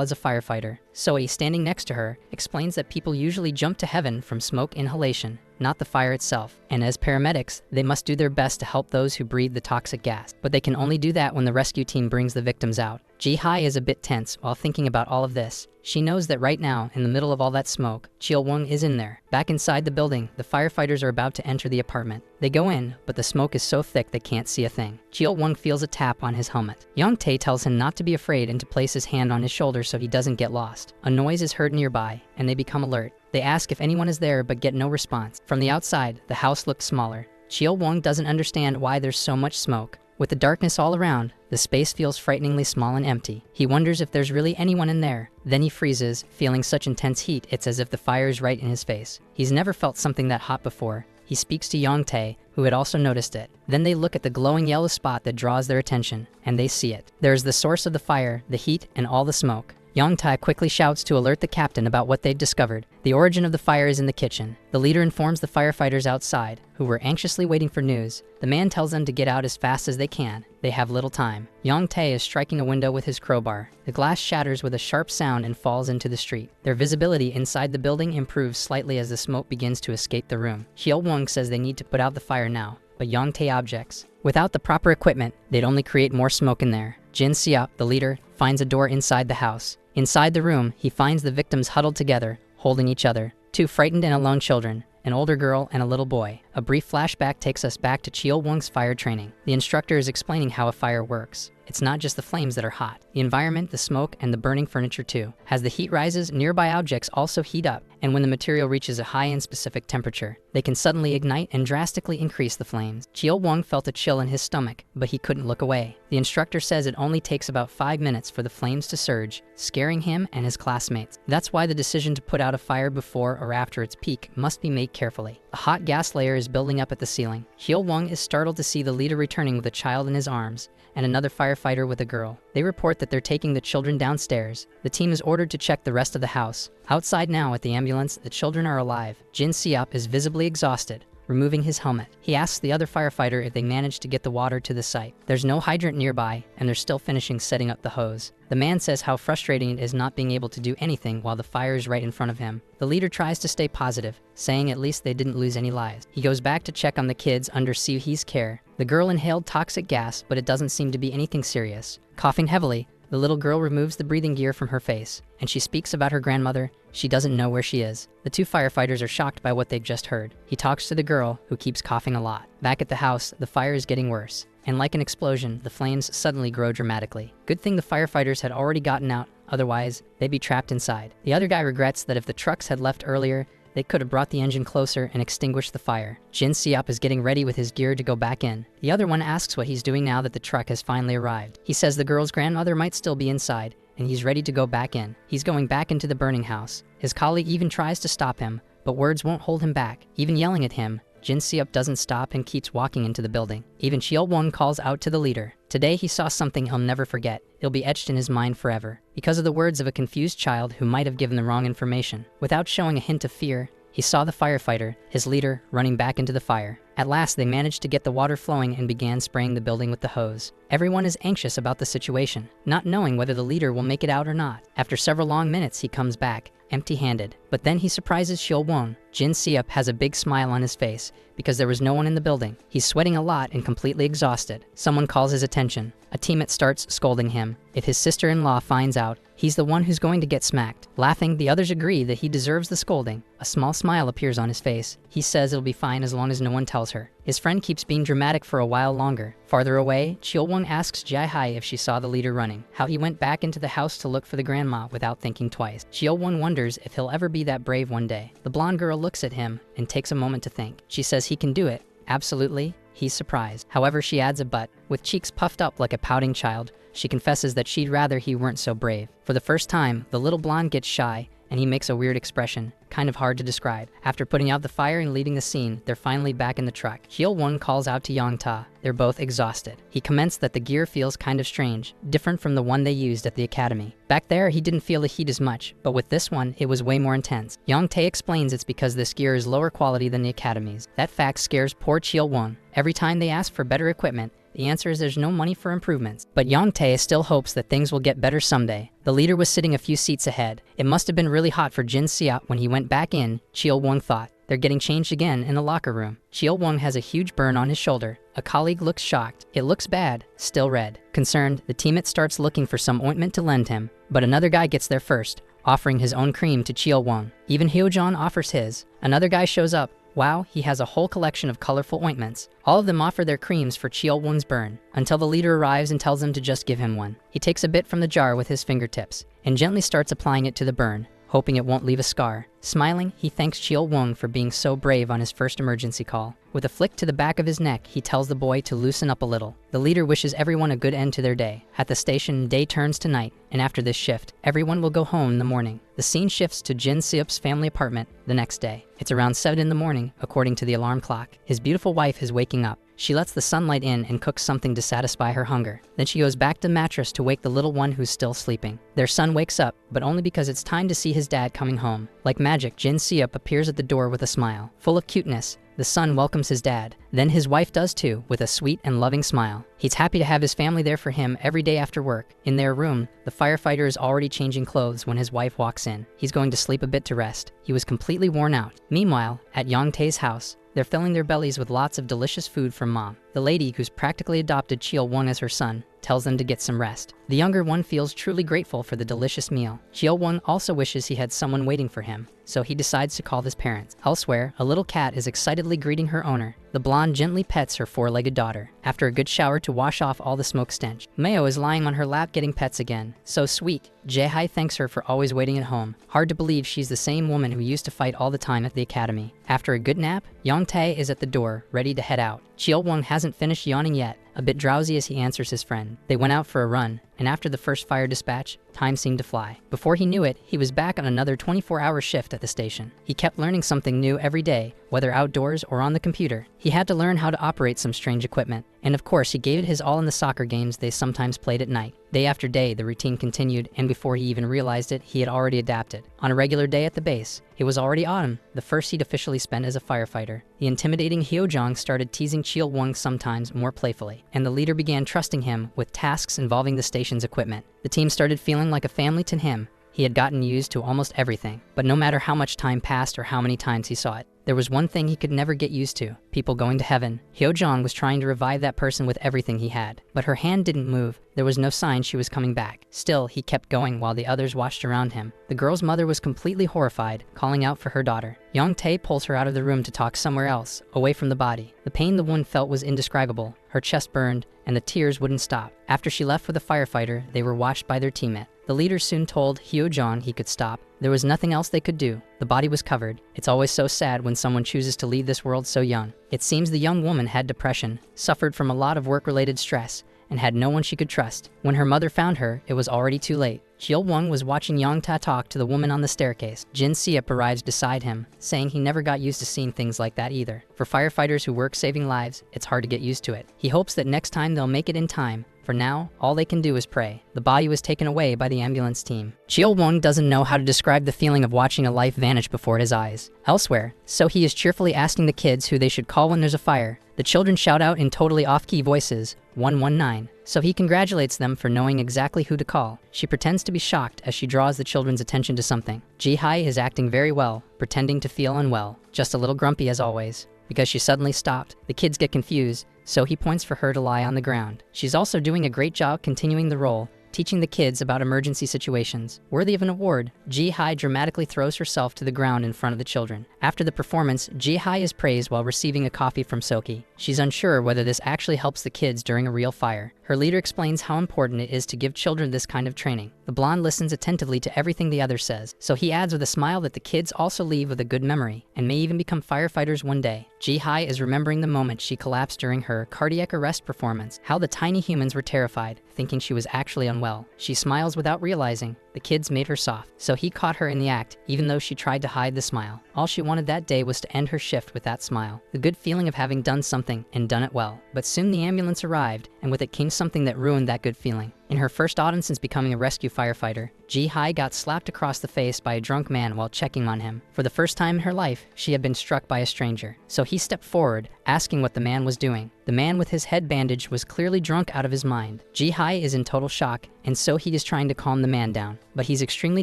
as a firefighter. Soe, standing next to her, explains that people usually jump to heaven from smoke inhalation, not the fire itself. And as paramedics, they must do their best to help those who breathe the toxic gas. But they can only do that when the rescue team brings the victims out. Ji-hai is a bit tense while thinking about all of this. She knows that right now, in the middle of all that smoke, Chil-won is in there. Back inside the building, the firefighters are about to enter the apartment. They go in, but the smoke is so thick they can't see a thing. Chil-won feels a tap on his helmet. Yong-tae tells him not to be afraid and to place his hand on his shoulder so he doesn't get lost. A noise is heard nearby, and they become alert. They ask if anyone is there but get no response. From the outside, the house looks smaller. Chil-won doesn't understand why there's so much smoke. With the darkness all around, the space feels frighteningly small and empty. He wonders if there's really anyone in there. Then he freezes, feeling such intense heat it's as if the fire is right in his face. He's never felt something that hot before. He speaks to Yong-tae, who had also noticed it. Then they look at the glowing yellow spot that draws their attention, and they see it. There is the source of the fire, the heat, and all the smoke. Yong-tae quickly shouts to alert the captain about what they've discovered. The origin of the fire is in the kitchen. The leader informs the firefighters outside, who were anxiously waiting for news. The man tells them to get out as fast as they can. They have little time. Yong-tae is striking a window with his crowbar. The glass shatters with a sharp sound and falls into the street. Their visibility inside the building improves slightly as the smoke begins to escape the room. Chil-won says they need to put out the fire now, but Yong-tae objects. Without the proper equipment, they'd only create more smoke in there. Jin-seop, the leader, finds a door inside the house. Inside the room, he finds the victims huddled together, holding each other. 2 frightened and alone children, an older girl and a little boy. A brief flashback takes us back to Chil-won's fire training. The instructor is explaining how a fire works. It's not just the flames that are hot. The environment, the smoke, and the burning furniture too. As the heat rises, nearby objects also heat up, and when the material reaches a high and specific temperature, they can suddenly ignite and drastically increase the flames. Chil-won felt a chill in his stomach, but he couldn't look away. The instructor says it only takes about 5 minutes for the flames to surge, scaring him and his classmates. That's why the decision to put out a fire before or after its peak must be made carefully. A hot gas layer is building up at the ceiling. Chil-won is startled to see the leader returning with a child in his arms, and another firefighter with a girl. They report that they're taking the children downstairs. The team is ordered to check the rest of the house. Outside now at the ambulance, the children are alive. Jin-seop is visibly exhausted, removing his helmet. He asks the other firefighter if they managed to get the water to the site. There's no hydrant nearby, and they're still finishing setting up the hose. The man says how frustrating it is not being able to do anything while the fire is right in front of him. The leader tries to stay positive, saying at least they didn't lose any lives. He goes back to check on the kids under Soo-hee's care. The girl inhaled toxic gas, but it doesn't seem to be anything serious. Coughing heavily, the little girl removes the breathing gear from her face, and she speaks about her grandmother. She doesn't know where she is. The 2 firefighters are shocked by what they've just heard. He talks to the girl, who keeps coughing a lot. Back at the house, the fire is getting worse, and like an explosion, the flames suddenly grow dramatically. Good thing the firefighters had already gotten out, otherwise, they'd be trapped inside. The other guy regrets that if the trucks had left earlier, they could have brought the engine closer and extinguished the fire. Jin-seop is getting ready with his gear to go back in. The other one asks what he's doing now that the truck has finally arrived. He says the girl's grandmother might still be inside, and he's ready to go back in. He's going back into the burning house. His colleague even tries to stop him, but words won't hold him back. Even yelling at him, Jin-seop doesn't stop and keeps walking into the building. Even Chil-won calls out to the leader. Today he saw something he'll never forget. It'll be etched in his mind forever, because of the words of a confused child who might have given the wrong information. Without showing a hint of fear, he saw the firefighter, his leader, running back into the fire. At last, they managed to get the water flowing and began spraying the building with the hose. Everyone is anxious about the situation, not knowing whether the leader will make it out or not. After several long minutes, he comes back, empty-handed, But then he surprises Chill Won. Jin Seup has a big smile on his face because there was no one in the building. He's sweating a lot and completely exhausted. Someone calls his attention. A teammate starts scolding him. If his sister-in-law finds out, he's the one who's going to get smacked. Laughing, the others agree that he deserves the scolding. A small smile appears on his face. He says it'll be fine as long as no one tells her. His friend keeps being dramatic for a while longer. Farther away, Chill Won asks Jae Hai if she saw the leader running, how he went back into the house to look for the grandma without thinking twice. Chill Won wonders if he'll ever be that brave one day. The blonde girl looks at him and takes a moment to think. She says he can do it. Absolutely. He's surprised. However, she adds a but. With cheeks puffed up like a pouting child, she confesses that she'd rather he weren't so brave. For the first time, the little blonde gets shy, and he makes a weird expression, kind of hard to describe. After putting out the fire and leaving the scene, they're finally back in the truck. Chill Won calls out to Yang Ta. They're both exhausted. He comments that the gear feels kind of strange, different from the one they used at the academy. Back there, he didn't feel the heat as much, but with this one, it was way more intense. Yang Tae explains it's because this gear is lower quality than the academy's. That fact scares poor Chill Won. Every time they ask for better equipment, the answer is there's no money for improvements. But Yang Tae still hopes that things will get better someday. The leader was sitting a few seats ahead. It must have been really hot for Jin Seup when he went back in, Chill Won thought. They're getting changed again in the locker room. Chill Won has a huge burn on his shoulder. A colleague looks shocked. It looks bad, still red. Concerned, the teammate starts looking for some ointment to lend him, but another guy gets there first, offering his own cream to Chill Won. Even Hyo-jeon offers his. Another guy shows up. Wow, he has a whole collection of colorful ointments. All of them offer their creams for Chill Won's burn, until the leader arrives and tells him to just give him one. He takes a bit from the jar with his fingertips, and gently starts applying it to the burn, hoping it won't leave a scar. Smiling, he thanks Chill Won for being so brave on his first emergency call. With a flick to the back of his neck, he tells the boy to loosen up a little. The leader wishes everyone a good end to their day. At the station, day turns to night, and after this shift, everyone will go home in the morning. The scene shifts to Jin Seup's family apartment the next day. It's around 7 in the morning, according to the alarm clock. His beautiful wife is waking up. She lets the sunlight in and cooks something to satisfy her hunger. Then she goes back to the mattress to wake the little one who's still sleeping. Their son wakes up, but only because it's time to see his dad coming home. Like magic, Jin Seup appears at the door with a smile. Full of cuteness, the son welcomes his dad. Then his wife does too, with a sweet and loving smile. He's happy to have his family there for him every day after work. In their room, the firefighter is already changing clothes when his wife walks in. He's going to sleep a bit to rest. He was completely worn out. Meanwhile, at Yang Tae's house, they're filling their bellies with lots of delicious food from mom. The lady, who's practically adopted Chill Won as her son, tells them to get some rest. The younger one feels truly grateful for the delicious meal. Chill Won also wishes he had someone waiting for him, so he decides to call his parents. Elsewhere, a little cat is excitedly greeting her owner. The blonde gently pets her four-legged daughter. After a good shower to wash off all the smoke stench, Mayo is lying on her lap getting pets again. So sweet. Jae Hai thanks her for always waiting at home. Hard to believe she's the same woman who used to fight all the time at the academy. After a good nap, Yang Tae is at the door, ready to head out. Chill Won hasn't finished yawning yet, a bit drowsy as he answers his friend. They went out for a run, and after the first fire dispatch, time seemed to fly. Before he knew it, he was back on another 24-hour shift at the station. He kept learning something new every day, whether outdoors or on the computer. He had to learn how to operate some strange equipment. And of course, he gave it his all in the soccer games they sometimes played at night. Day after day, the routine continued, and before he even realized it, he had already adapted. On a regular day at the base, it was already autumn, the first he'd officially spent as a firefighter. The intimidating Hyo-jeong started teasing Chill Won sometimes more playfully, and the leader began trusting him with tasks involving the station's equipment. The team started feeling like a family to him. He had gotten used to almost everything, but no matter how much time passed or how many times he saw it, there was one thing he could never get used to: people going to heaven. Hyo-jeong was trying to revive that person with everything he had, but her hand didn't move. There was no sign she was coming back. Still, he kept going while the others watched around him. The girl's mother was completely horrified, calling out for her daughter. Yang Tae pulls her out of the room to talk somewhere else, away from the body. The pain the woman felt was indescribable. Her chest burned, and the tears wouldn't stop. After she left with the firefighter, they were watched by their teammate. The leader soon told Hyo-jeong he could stop. There was nothing else they could do. The body was covered. It's always so sad when someone chooses to leave this world so young. It seems the young woman had depression, suffered from a lot of work-related stress, and had no one she could trust. When her mother found her, it was already too late. Chill Won was watching Yang Ta talk to the woman on the staircase. Jin Seup arrives beside him, saying he never got used to seeing things like that either. For firefighters who work saving lives, it's hard to get used to it. He hopes that next time they'll make it in time, For now, all they can do is pray. The body was taken away by the ambulance team. Chil-won doesn't know how to describe the feeling of watching a life vanish before his eyes. Elsewhere, So-hee is cheerfully asking the kids who they should call when there's a fire. The children shout out in totally off-key voices, 119. So he congratulates them for knowing exactly who to call. She pretends to be shocked as she draws the children's attention to something. Ji-hai is acting very well, pretending to feel unwell, just a little grumpy as always. Because she suddenly stopped, the kids get confused, so he points for her to lie on the ground. She's also doing a great job continuing the role, teaching the kids about emergency situations. Worthy of an award, Ji-hai dramatically throws herself to the ground in front of the children. After the performance, Ji-hai is praised while receiving a coffee from So-hee. She's unsure whether this actually helps the kids during a real fire. Her leader explains how important it is to give children this kind of training. The blonde listens attentively to everything the other says, so he adds with a smile that the kids also leave with a good memory, and may even become firefighters one day. Ji-hai is remembering the moment she collapsed during her cardiac arrest performance, how the tiny humans were terrified, thinking she was actually unwell. She smiles without realizing the kids made her soft, so he caught her in the act, even though she tried to hide the smile. All she wanted that day was to end her shift with that smile, the good feeling of having done something and done it well. But soon the ambulance arrived, and with it came something that ruined that good feeling. In her first autumn since becoming a rescue firefighter, Ji-hai got slapped across the face by a drunk man while checking on him. For the first time in her life, she had been struck by a stranger. So he stepped forward, asking what the man was doing. The man with his head bandaged was clearly drunk out of his mind. Ji-hai is in total shock, and so he is trying to calm the man down. But he's extremely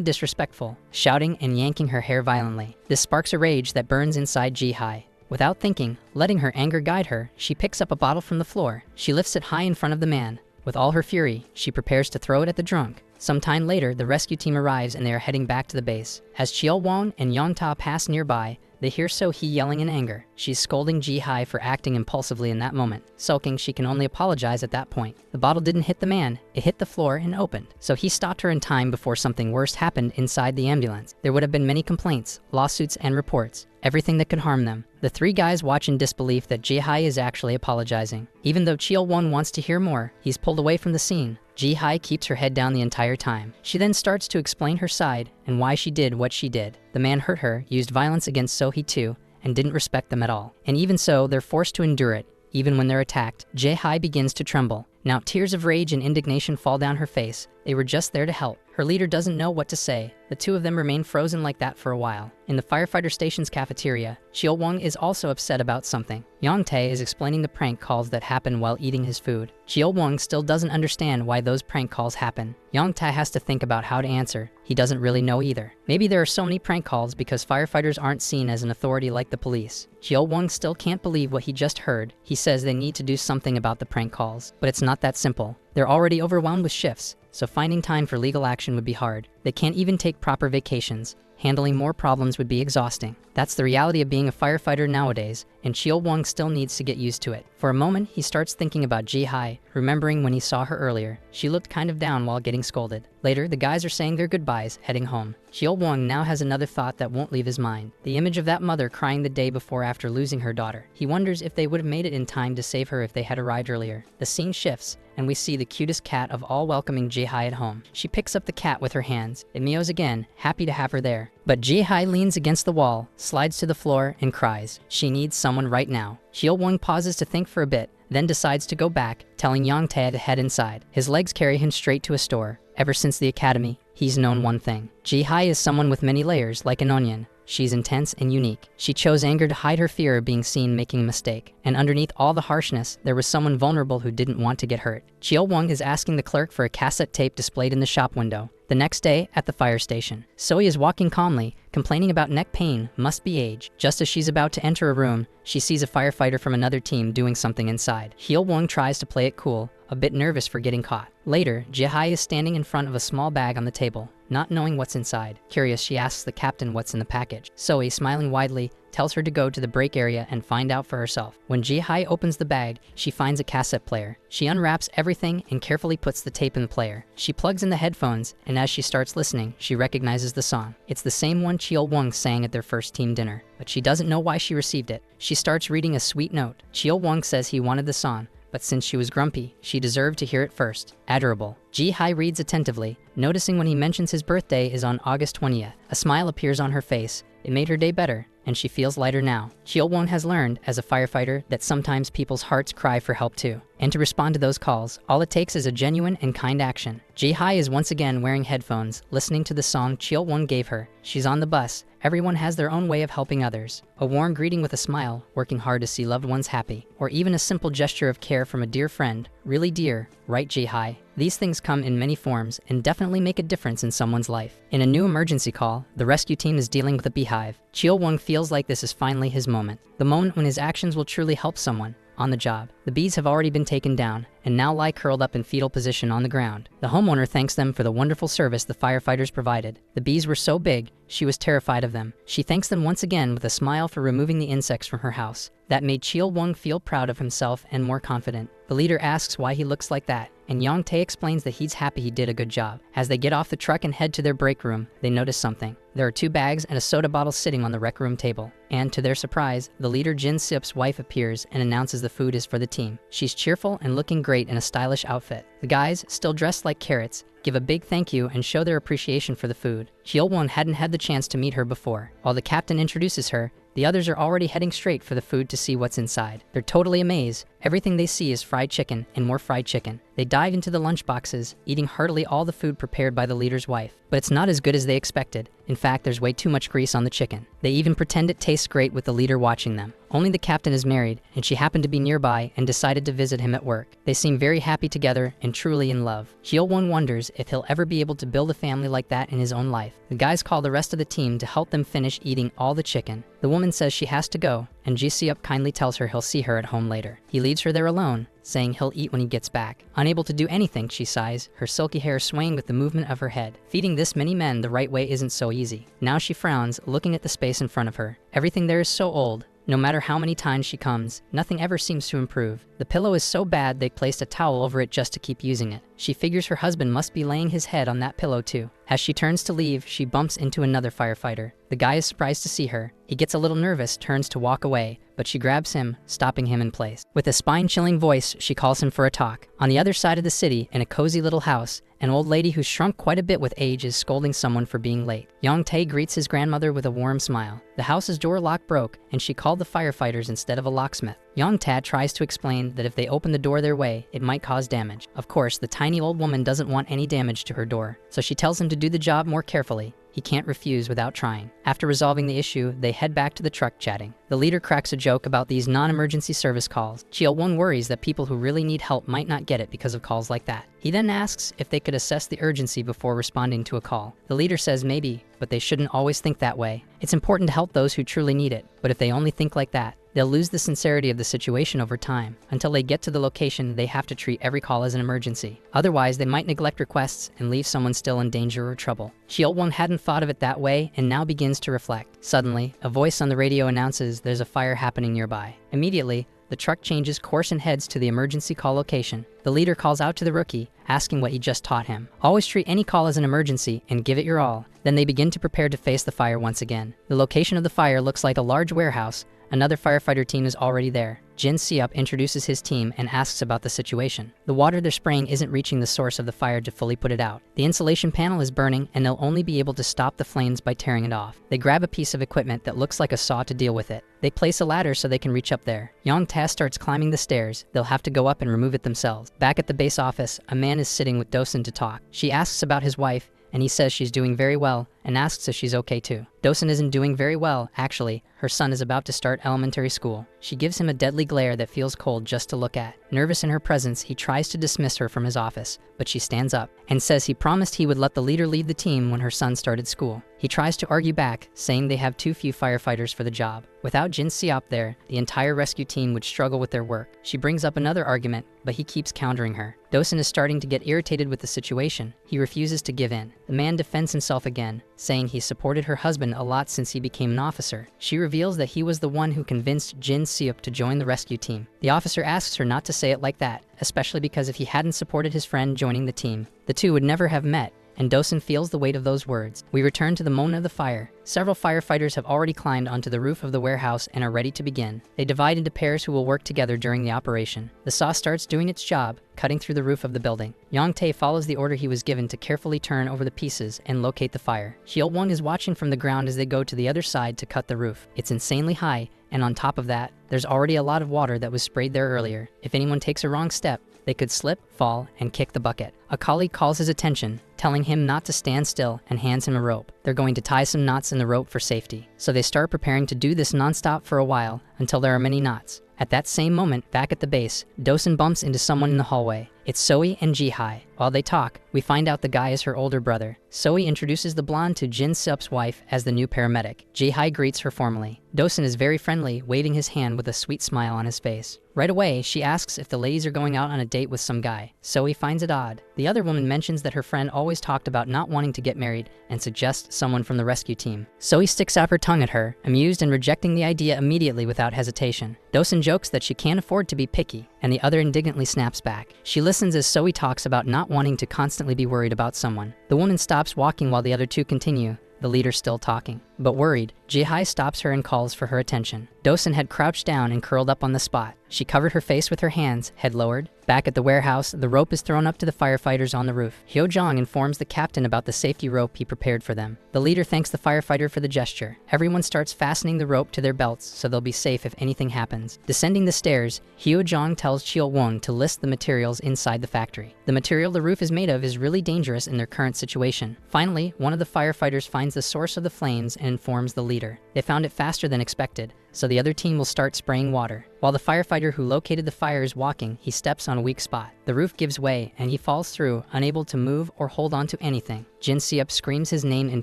disrespectful, shouting and yanking her hair violently. This sparks a rage that burns inside Ji-hai. Without thinking, letting her anger guide her, she picks up a bottle from the floor. She lifts it high in front of the man. With all her fury, she prepares to throw it at the drunk. Some time later, the rescue team arrives and they are heading back to the base. As Chil-won and Young-ta pass nearby, they hear So-hee yelling in anger. She's scolding Ji-hai for acting impulsively in that moment. Sulking, she can only apologize at that point. The bottle didn't hit the man, it hit the floor and opened. So he stopped her in time before something worse happened inside the ambulance. There would have been many complaints, lawsuits, and reports. Everything that could harm them. The three guys watch in disbelief that Ji-hai is actually apologizing. Even though Chil-won wants to hear more, he's pulled away from the scene. Ji-hai keeps her head down the entire time. She then starts to explain her side and why she did what she did. The man hurt her, used violence against So-hee too, and didn't respect them at all. And even so, they're forced to endure it. Even when they're attacked, Ji-hai begins to tremble. Now tears of rage and indignation fall down her face. They were just there to help. Her leader doesn't know what to say. The two of them remain frozen like that for a while. In the firefighter station's cafeteria, Chil-won is also upset about something. Young-tae is explaining the prank calls that happen while eating his food. Chil-won still doesn't understand why those prank calls happen. Young-tae has to think about how to answer. He doesn't really know either. Maybe there are so many prank calls because firefighters aren't seen as an authority like the police. Chil-won still can't believe what he just heard. He says they need to do something about the prank calls, but it's not that simple. They're already overwhelmed with shifts, so finding time for legal action would be hard. They can't even take proper vacations. Handling more problems would be exhausting. That's the reality of being a firefighter nowadays, and Chil-won still needs to get used to it. For a moment, he starts thinking about Ji-hai, remembering when he saw her earlier. She looked kind of down while getting scolded. Later, the guys are saying their goodbyes, heading home. Chil-won now has another thought that won't leave his mind. The image of that mother crying the day before after losing her daughter. He wonders if they would have made it in time to save her if they had arrived earlier. The scene shifts, and we see the cutest cat of all welcoming Ji-hai at home. She picks up the cat with her hands. It meows again, happy to have her there. But Ji-hai leans against the wall, slides to the floor, and cries. She needs someone right now. Chil-won pauses to think for a bit, then decides to go back, telling Young-tae to head inside. His legs carry him straight to a store. Ever since the academy, he's known one thing. Ji-hai is someone with many layers, like an onion. She's intense and unique. She chose anger to hide her fear of being seen making a mistake. And underneath all the harshness, there was someone vulnerable who didn't want to get hurt. Chil-won is asking the clerk for a cassette tape displayed in the shop window. The next day, at the fire station, So-hee is walking calmly, complaining about neck pain, must be age. Just as she's about to enter a room, she sees a firefighter from another team doing something inside. Chil-won tries to play it cool, a bit nervous for getting caught. Later, Ji-hai is standing in front of a small bag on the table, not knowing what's inside. Curious, she asks the captain what's in the package. So-hee, smiling widely, tells her to go to the break area and find out for herself. When Ji-hai opens the bag, she finds a cassette player. She unwraps everything and carefully puts the tape in the player. She plugs in the headphones, and as she starts listening, she recognizes the song. It's the same one Chil-won sang at their first team dinner, but she doesn't know why she received it. She starts reading a sweet note. Chil-won says he wanted the song, but since she was grumpy, she deserved to hear it first. Adorable. Ji-hai reads attentively, noticing when he mentions his birthday is on August 20th. A smile appears on her face. It made her day better. and she feels lighter now. Chil-won has learned, as a firefighter, that sometimes people's hearts cry for help too. And to respond to those calls, all it takes is a genuine and kind action. Ji-hai is once again wearing headphones, listening to the song Chil-won gave her. She's on the bus. Everyone has their own way of helping others. A warm greeting with a smile, working hard to see loved ones happy, or even a simple gesture of care from a dear friend. Really dear, right, Ji-hai? These things come in many forms and definitely make a difference in someone's life. In a new emergency call, the rescue team is dealing with a beehive. Chil-won feels like this is finally his moment. The moment when his actions will truly help someone. On the job, the bees have already been taken down and now lie curled up in fetal position on the ground. The homeowner thanks them for the wonderful service the firefighters provided. The bees were so big, she was terrified of them. She thanks them once again with a smile for removing the insects from her house. That made Chil-won feel proud of himself and more confident. The leader asks why he looks like that, and Young-tae explains that he's happy he did a good job. As they get off the truck and head to their break room, they notice something. There are 2 bags and a soda bottle sitting on the rec room table. And to their surprise, the leader Jin Seop's wife appears and announces the food is for the team. She's cheerful and looking great in a stylish outfit. The guys, still dressed like carrots, give a big thank you and show their appreciation for the food. Chil-won hadn't had the chance to meet her before. While the captain introduces her, the others are already heading straight for the food to see what's inside. They're totally amazed. Everything they see is fried chicken and more fried chicken. They dive into the lunch boxes, eating heartily all the food prepared by the leader's wife. But it's not as good as they expected. In fact, there's way too much grease on the chicken. They even pretend it tastes great with the leader watching them. Only the captain is married, and she happened to be nearby and decided to visit him at work. They seem very happy together and truly in love. Chil-won wonders if he'll ever be able to build a family like that in his own life. The guys call the rest of the team to help them finish eating all the chicken. The woman says she has to go, and Ji Seop kindly tells her he'll see her at home later. He leaves her there alone, saying he'll eat when he gets back. Unable to do anything, she sighs, her silky hair swaying with the movement of her head. Feeding this many men the right way isn't so easy. Now she frowns, looking at the space in front of her. Everything there is so old. No matter how many times she comes, nothing ever seems to improve. The pillow is so bad they placed a towel over it just to keep using it. She figures her husband must be laying his head on that pillow too. As she turns to leave, she bumps into another firefighter. The guy is surprised to see her. He gets a little nervous, turns to walk away, but she grabs him, stopping him in place. With a spine-chilling voice, she calls him for a talk. On the other side of the city, in a cozy little house, an old lady who's shrunk quite a bit with age is scolding someone for being late. Young-tae greets his grandmother with a warm smile. The house's door lock broke, and she called the firefighters instead of a locksmith. Young-tae tries to explain that if they open the door their way, it might cause damage. Of course, the tiny old woman doesn't want any damage to her door, so she tells him to do the job more carefully. He can't refuse without trying. After resolving the issue, they head back to the truck chatting. The leader cracks a joke about these non-emergency service calls. Chil-won worries that people who really need help might not get it because of calls like that. He then asks if they could assess the urgency before responding to a call. The leader says maybe, but they shouldn't always think that way. It's important to help those who truly need it, but if they only think like that, they'll lose the sincerity of the situation over time. Until they get to the location, they have to treat every call as an emergency. Otherwise, they might neglect requests and leave someone still in danger or trouble. Chil-won hadn't thought of it that way and now begins to reflect. Suddenly, a voice on the radio announces there's a fire happening nearby. Immediately, the truck changes course and heads to the emergency call location. The leader calls out to the rookie, asking what he just taught him. Always treat any call as an emergency and give it your all. Then they begin to prepare to face the fire once again. The location of the fire looks like a large warehouse. Another firefighter team is already there. Jin Seop introduces his team and asks about the situation. The water they're spraying isn't reaching the source of the fire to fully put it out. The insulation panel is burning and they'll only be able to stop the flames by tearing it off. They grab a piece of equipment that looks like a saw to deal with it. They place a ladder so they can reach up there. Young-tae starts climbing the stairs. They'll have to go up and remove it themselves. Back at the base office, a man is sitting with Dosun to talk. She asks about his wife, and he says she's doing very well and asks if she's okay too. Dosun isn't doing very well, actually. Her son is about to start elementary school. She gives him a deadly glare that feels cold just to look at. Nervous in her presence, he tries to dismiss her from his office, but she stands up and says he promised he would let the leader lead the team when her son started school. He tries to argue back, saying they have too few firefighters for the job. Without Jin Seop there, the entire rescue team would struggle with their work. She brings up another argument, but he keeps countering her. Dosun is starting to get irritated with the situation. He refuses to give in. The man defends himself again, saying he supported her husband a lot since he became an officer. She reveals that he was the one who convinced Jin Seop to join the rescue team. The officer asks her not to say it like that, especially because if he hadn't supported his friend joining the team, the two would never have met. and Dosun feels the weight of those words. We return to the moment of the fire. Several firefighters have already climbed onto the roof of the warehouse and are ready to begin. They divide into pairs who will work together during the operation. The saw starts doing its job, cutting through the roof of the building. Yang Tae follows the order he was given to carefully turn over the pieces and locate the fire. Hyul-won is watching from the ground as they go to the other side to cut the roof. It's insanely high, and on top of that, there's already a lot of water that was sprayed there earlier. If anyone takes a wrong step, they could slip, fall, and kick the bucket. A colleague calls his attention, telling him not to stand still, and hands him a rope. They're going to tie some knots in the rope for safety. So they start preparing to do this nonstop for a while, until there are many knots. At that same moment, back at the base, Dosun bumps into someone in the hallway. It's Soe and Ji-hai. While they talk, we find out the guy is her older brother. Soe introduces the blonde to Jin Seop's wife as the new paramedic. Ji-hai greets her formally. Dosun is very friendly, waving his hand with a sweet smile on his face. Right away, she asks if the ladies are going out on a date with some guy. Soe finds it odd. The other woman mentions that her friend always talked about not wanting to get married and suggests someone from the rescue team. Soe sticks out her tongue at her, amused and rejecting the idea immediately without hesitation. Dosun jokes that she can't afford to be picky, and the other indignantly snaps back. She listens as Soe talks about not wanting to constantly be worried about someone. The woman stops walking while the other two continue, the leader still talking. But worried, Ji-hai stops her and calls for her attention. Dosun had crouched down and curled up on the spot. She covered her face with her hands, head lowered. Back at the warehouse, the rope is thrown up to the firefighters on the roof. Hyo-jong informs the captain about the safety rope he prepared for them. The leader thanks the firefighter for the gesture. Everyone starts fastening the rope to their belts so they'll be safe if anything happens. Descending the stairs, Hyo-jong tells Cheol-won to list the materials inside the factory. The material the roof is made of is really dangerous in their current situation. Finally, one of the firefighters finds the source of the flames and informs the leader. They found it faster than expected, so the other team will start spraying water. While the firefighter who located the fire is walking, he steps on a weak spot. The roof gives way, and he falls through, unable to move or hold on to anything. Jin Seop screams his name in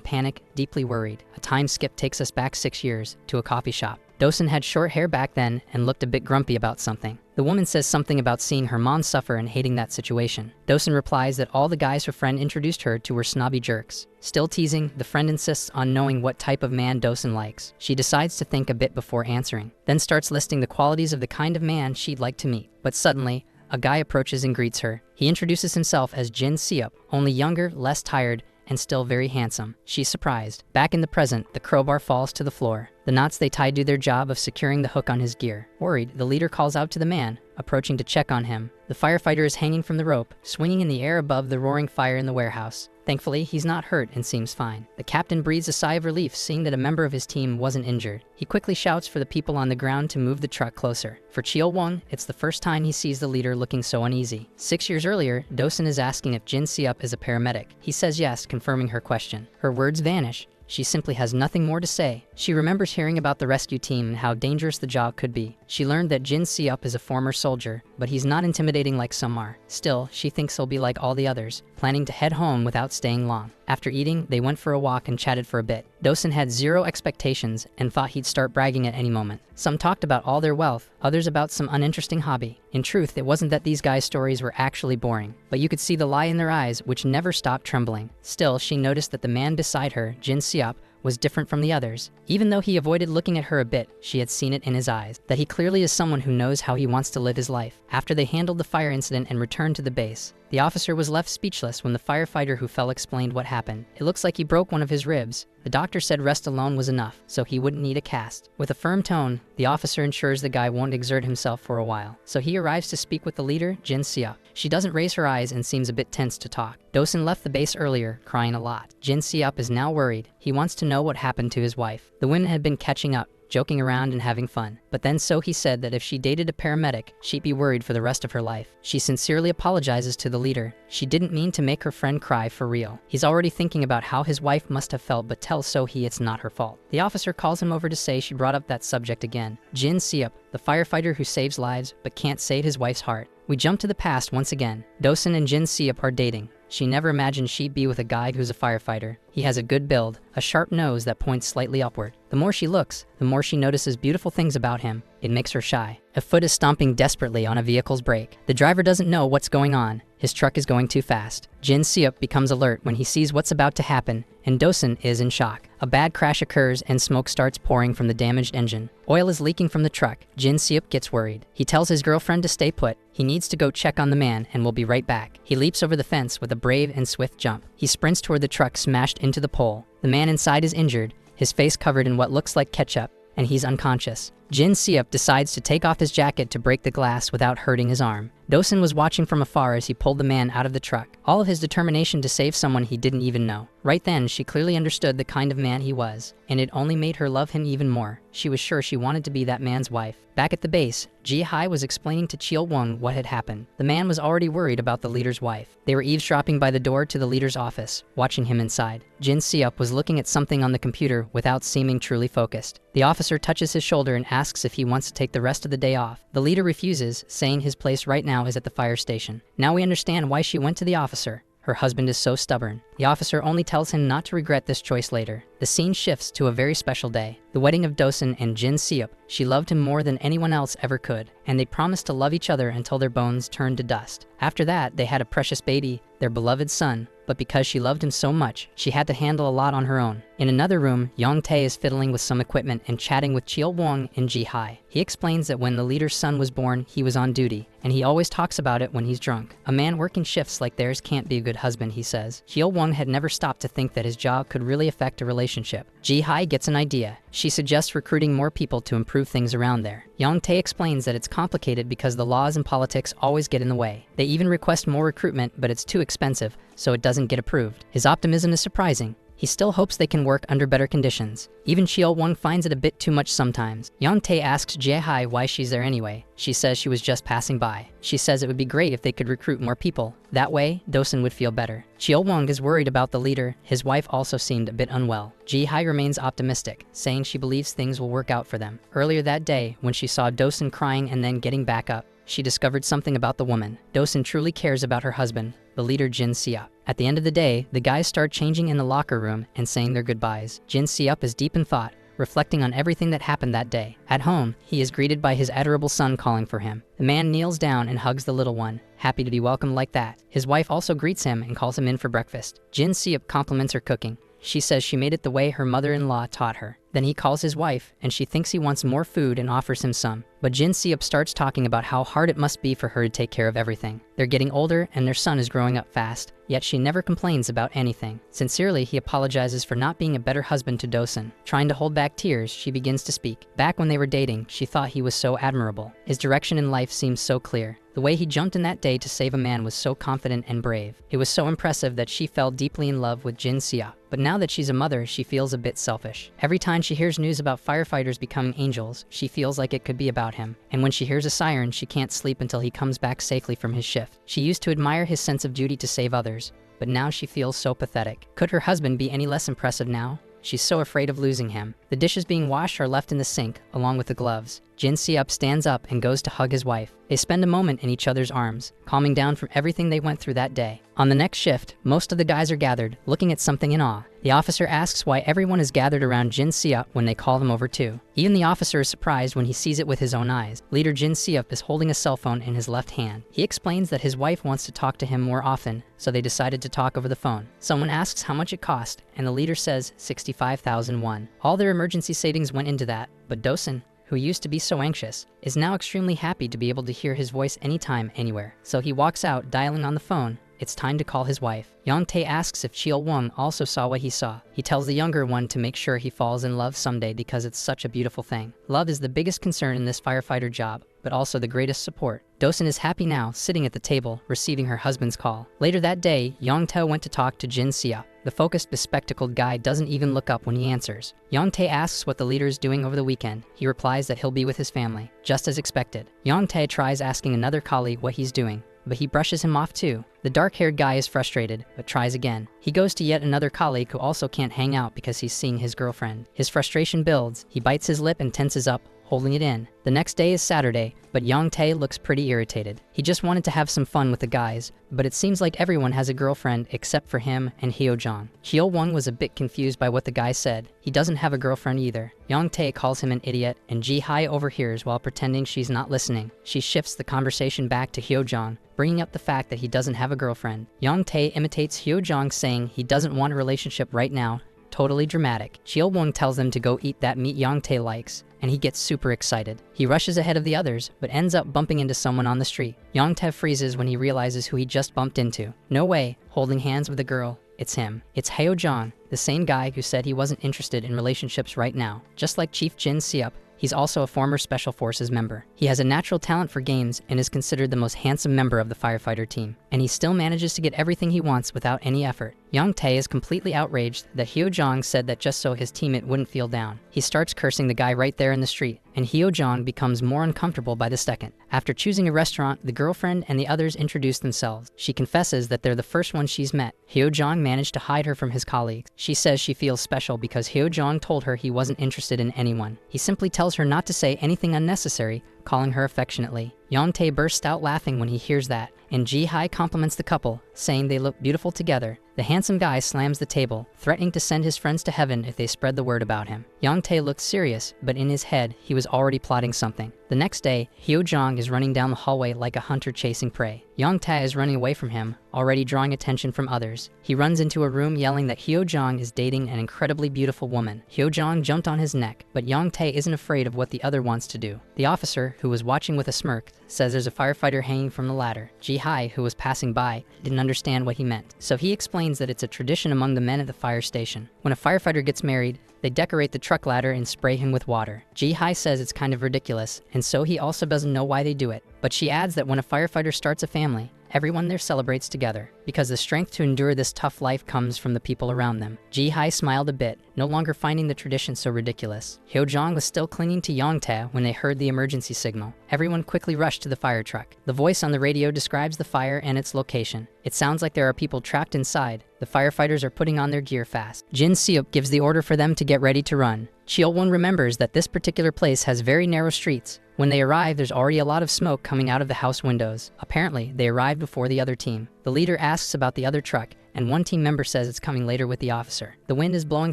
panic, deeply worried. A time skip takes us back 6 years, to a coffee shop. Dosun had short hair back then and looked a bit grumpy about something. The woman says something about seeing her mom suffer and hating that situation. Dosun replies that all the guys her friend introduced her to were snobby jerks. Still teasing, the friend insists on knowing what type of man Dosun likes. She decides to think a bit before answering, then starts listing the qualities of the kind of man she'd like to meet. But suddenly, a guy approaches and greets her. He introduces himself as Jin Seop, only younger, less tired, and still very handsome. She's surprised. Back in the present, the crowbar falls to the floor. The knots they tied do their job of securing the hook on his gear. Worried, the leader calls out to the man, approaching to check on him. The firefighter is hanging from the rope, swinging in the air above the roaring fire in the warehouse. Thankfully, he's not hurt and seems fine. The captain breathes a sigh of relief seeing that a member of his team wasn't injured. He quickly shouts for the people on the ground to move the truck closer. For Cheol-won, it's the first time he sees the leader looking so uneasy. 6 years earlier, Dosun is asking if Jin Seop is a paramedic. He says yes, confirming her question. Her words vanish. She simply has nothing more to say. She remembers hearing about the rescue team and how dangerous the job could be. She learned that Jin Seop is a former soldier, but he's not intimidating like some are. Still, she thinks he'll be like all the others, planning to head home without staying long. After eating, they went for a walk and chatted for a bit. Dosun had zero expectations and thought he'd start bragging at any moment. Some talked about all their wealth, others about some uninteresting hobby. In truth, it wasn't that these guys' stories were actually boring, but you could see the lie in their eyes, which never stopped trembling. Still, she noticed that the man beside her, Jin Seop, was different from the others. Even though he avoided looking at her a bit, she had seen it in his eyes, that he clearly is someone who knows how he wants to live his life. After they handled the fire incident and returned to the base, the officer was left speechless when the firefighter who fell explained what happened. It looks like he broke one of his ribs. The doctor said rest alone was enough, so he wouldn't need a cast. With a firm tone, the officer ensures the guy won't exert himself for a while. So he arrives to speak with the leader, Jin Seop. She doesn't raise her eyes and seems a bit tense to talk. Dosun left the base earlier, crying a lot. Jin Seop is now worried. He wants to know what happened to his wife. The women had been catching up, joking around and having fun. But then he said that if she dated a paramedic, she'd be worried for the rest of her life. She sincerely apologizes to the leader. She didn't mean to make her friend cry for real. He's already thinking about how his wife must have felt but tells Sohee it's not her fault. The officer calls him over to say she brought up that subject again. Jin Seop, the firefighter who saves lives but can't save his wife's heart. We jump to the past once again. Dosun and Jin Seop are dating. She never imagined she'd be with a guy who's a firefighter. He has a good build, a sharp nose that points slightly upward. The more she looks, the more she notices beautiful things about him. It makes her shy. A foot is stomping desperately on a vehicle's brake. The driver doesn't know what's going on. His truck is going too fast. Jin Seop becomes alert when he sees what's about to happen, and Dosun is in shock. A bad crash occurs and smoke starts pouring from the damaged engine. Oil is leaking from the truck. Jin Seop gets worried. He tells his girlfriend to stay put. He needs to go check on the man and will be right back. He leaps over the fence with a brave and swift jump. He sprints toward the truck smashed into the pole. The man inside is injured, his face covered in what looks like ketchup, and he's unconscious. Jin Seop decides to take off his jacket to break the glass without hurting his arm. Dosun was watching from afar as he pulled the man out of the truck, all of his determination to save someone he didn't even know. Right then, she clearly understood the kind of man he was, and it only made her love him even more. She was sure she wanted to be that man's wife. Back at the base, Ji-hai was explaining to Cheol-won what had happened. The man was already worried about the leader's wife. They were eavesdropping by the door to the leader's office, watching him inside. Jin Seop was looking at something on the computer without seeming truly focused. The officer touches his shoulder and asks if he wants to take the rest of the day off. The leader refuses, saying his place right now is at the fire station. Now we understand why she went to the officer. Her husband is so stubborn. The officer only tells him not to regret this choice later. The scene shifts to a very special day, the wedding of Dosun and Jin Seop. She loved him more than anyone else ever could, and they promised to love each other until their bones turned to dust. After that, they had a precious baby, their beloved son, but because she loved him so much, she had to handle a lot on her own. In another room, Yong-tae is fiddling with some equipment and chatting with Cheol-won and Ji-hai. He explains that when the leader's son was born, he was on duty, and he always talks about it when he's drunk. A man working shifts like theirs can't be a good husband, he says. Cheol-won had never stopped to think that his job could really affect a relationship. Ji-hai gets an idea. She suggests recruiting more people to improve things around there. Yong-tae explains that it's complicated because the laws and politics always get in the way. They even request more recruitment, but it's too expensive, so it doesn't get approved. His optimism is surprising. He still hopes they can work under better conditions. Even Cheol-won finds it a bit too much sometimes. Yong-tae asks Ji-hai why she's there anyway. She says she was just passing by. She says it would be great if they could recruit more people. That way, Dosun would feel better. Cheol-won is worried about the leader. His wife also seemed a bit unwell. Ji-hai remains optimistic, saying she believes things will work out for them. Earlier that day, when she saw Dosun crying and then getting back up, she discovered something about the woman. Dosun truly cares about her husband, the leader Jin Seop. At the end of the day, the guys start changing in the locker room and saying their goodbyes. Jin Seop is deep in thought, reflecting on everything that happened that day. At home, he is greeted by his adorable son calling for him. The man kneels down and hugs the little one, happy to be welcomed like that. His wife also greets him and calls him in for breakfast. Jin Seop compliments her cooking. She says she made it the way her mother-in-law taught her. Then he calls his wife, and she thinks he wants more food and offers him some. But Jin Seop starts talking about how hard it must be for her to take care of everything. They're getting older, and their son is growing up fast, yet she never complains about anything. Sincerely, he apologizes for not being a better husband to Dosun. Trying to hold back tears, she begins to speak. Back when they were dating, she thought he was so admirable. His direction in life seemed so clear. The way he jumped in that day to save a man was so confident and brave. It was so impressive that she fell deeply in love with Jin Seop. But now that she's a mother, she feels a bit selfish. Every time she hears news about firefighters becoming angels, she feels like it could be about him. And when she hears a siren, she can't sleep until he comes back safely from his shift. She used to admire his sense of duty to save others, but now she feels so pathetic. Could her husband be any less impressive now? She's so afraid of losing him. The dishes being washed are left in the sink, along with the gloves. Jin Seop stands up and goes to hug his wife. They spend a moment in each other's arms, calming down from everything they went through that day. On the next shift, most of the guys are gathered, looking at something in awe. The officer asks why everyone is gathered around Jin Seop when they call them over too. Even the officer is surprised when he sees it with his own eyes. Leader Jin Seop is holding a cell phone in his left hand. He explains that his wife wants to talk to him more often, so they decided to talk over the phone. Someone asks how much it cost, and the leader says 65,000 won. All their emergency savings went into that, but Dosun, who used to be so anxious, is now extremely happy to be able to hear his voice anytime, anywhere. So he walks out, dialing on the phone. It's time to call his wife. Yong-tae asks if Cheol-won also saw what he saw. He tells the younger one to make sure he falls in love someday because it's such a beautiful thing. Love is the biggest concern in this firefighter job, but also the greatest support. Dosun is happy now, sitting at the table, receiving her husband's call. Later that day, Yong-tae went to talk to Jin Seop. The focused, bespectacled guy doesn't even look up when he answers. Yong-tae asks what the leader is doing over the weekend. He replies that he'll be with his family, just as expected. Yong-tae tries asking another colleague what he's doing, but he brushes him off too. The dark-haired guy is frustrated, but tries again. He goes to yet another colleague who also can't hang out because he's seeing his girlfriend. His frustration builds. He bites his lip and tenses up, holding it in. The next day is Saturday, but Young-tae looks pretty irritated. He just wanted to have some fun with the guys, but it seems like everyone has a girlfriend except for him and Hyo-jong. Hyo-won was a bit confused by what the guy said. He doesn't have a girlfriend either. Young-tae calls him an idiot, and Ji-hae overhears while pretending she's not listening. She shifts the conversation back to Hyo-jong, bringing up the fact that he doesn't have a girlfriend. Young-tae imitates Hyo-jong saying he doesn't want a relationship right now. Totally dramatic. Chil-won tells them to go eat that meat Young-tae likes, and he gets super excited. He rushes ahead of the others, but ends up bumping into someone on the street. Young-tae freezes when he realizes who he just bumped into. No way, holding hands with a girl. It's him. It's Hyo-jong, the same guy who said he wasn't interested in relationships right now. Just like Chief Jin Seup, he's also a former Special Forces member. He has a natural talent for games and is considered the most handsome member of the firefighter team. And he still manages to get everything he wants without any effort. Young-tae is completely outraged that Hyo-jong said that just so his teammate wouldn't feel down. He starts cursing the guy right there in the street, and Hyo-jong becomes more uncomfortable by the second. After choosing a restaurant, the girlfriend and the others introduce themselves. She confesses that they're the first one she's met. Hyo-jong managed to hide her from his colleagues. She says she feels special because Hyo-jong told her he wasn't interested in anyone. He simply tells her not to say anything unnecessary, calling her affectionately. Young-tae bursts out laughing when he hears that, and Ji-hae compliments the couple, saying they look beautiful together. The handsome guy slams the table, threatening to send his friends to heaven if they spread the word about him. Young-tae looks serious, but in his head, he was already plotting something. The next day, Hyo-jong is running down the hallway like a hunter chasing prey. Young-tae is running away from him, already drawing attention from others. He runs into a room yelling that Hyo-jong is dating an incredibly beautiful woman. Hyo-jong jumped on his neck, but Young-tae isn't afraid of what the other wants to do. The officer, who was watching with a smirk, says there's a firefighter hanging from the ladder. Ji-hae, who was passing by, didn't understand what he meant, so he explains that it's a tradition among the men at the fire station. When a firefighter gets married, they decorate the truck ladder and spray him with water. Ji-hae says it's kind of ridiculous, and so he also doesn't know why they do it. But she adds that when a firefighter starts a family, everyone there celebrates together, because the strength to endure this tough life comes from the people around them. Ji-hae smiled a bit, no longer finding the tradition so ridiculous. Hyo-jong was still clinging to Young-tae when they heard the emergency signal. Everyone quickly rushed to the fire truck. The voice on the radio describes the fire and its location. It sounds like there are people trapped inside. The firefighters are putting on their gear fast. Jin Seup gives the order for them to get ready to run. Chil-won remembers that this particular place has very narrow streets. When they arrive, there's already a lot of smoke coming out of the house windows. Apparently, they arrived before the other team. The leader asks about the other truck, and one team member says it's coming later with the officer. The wind is blowing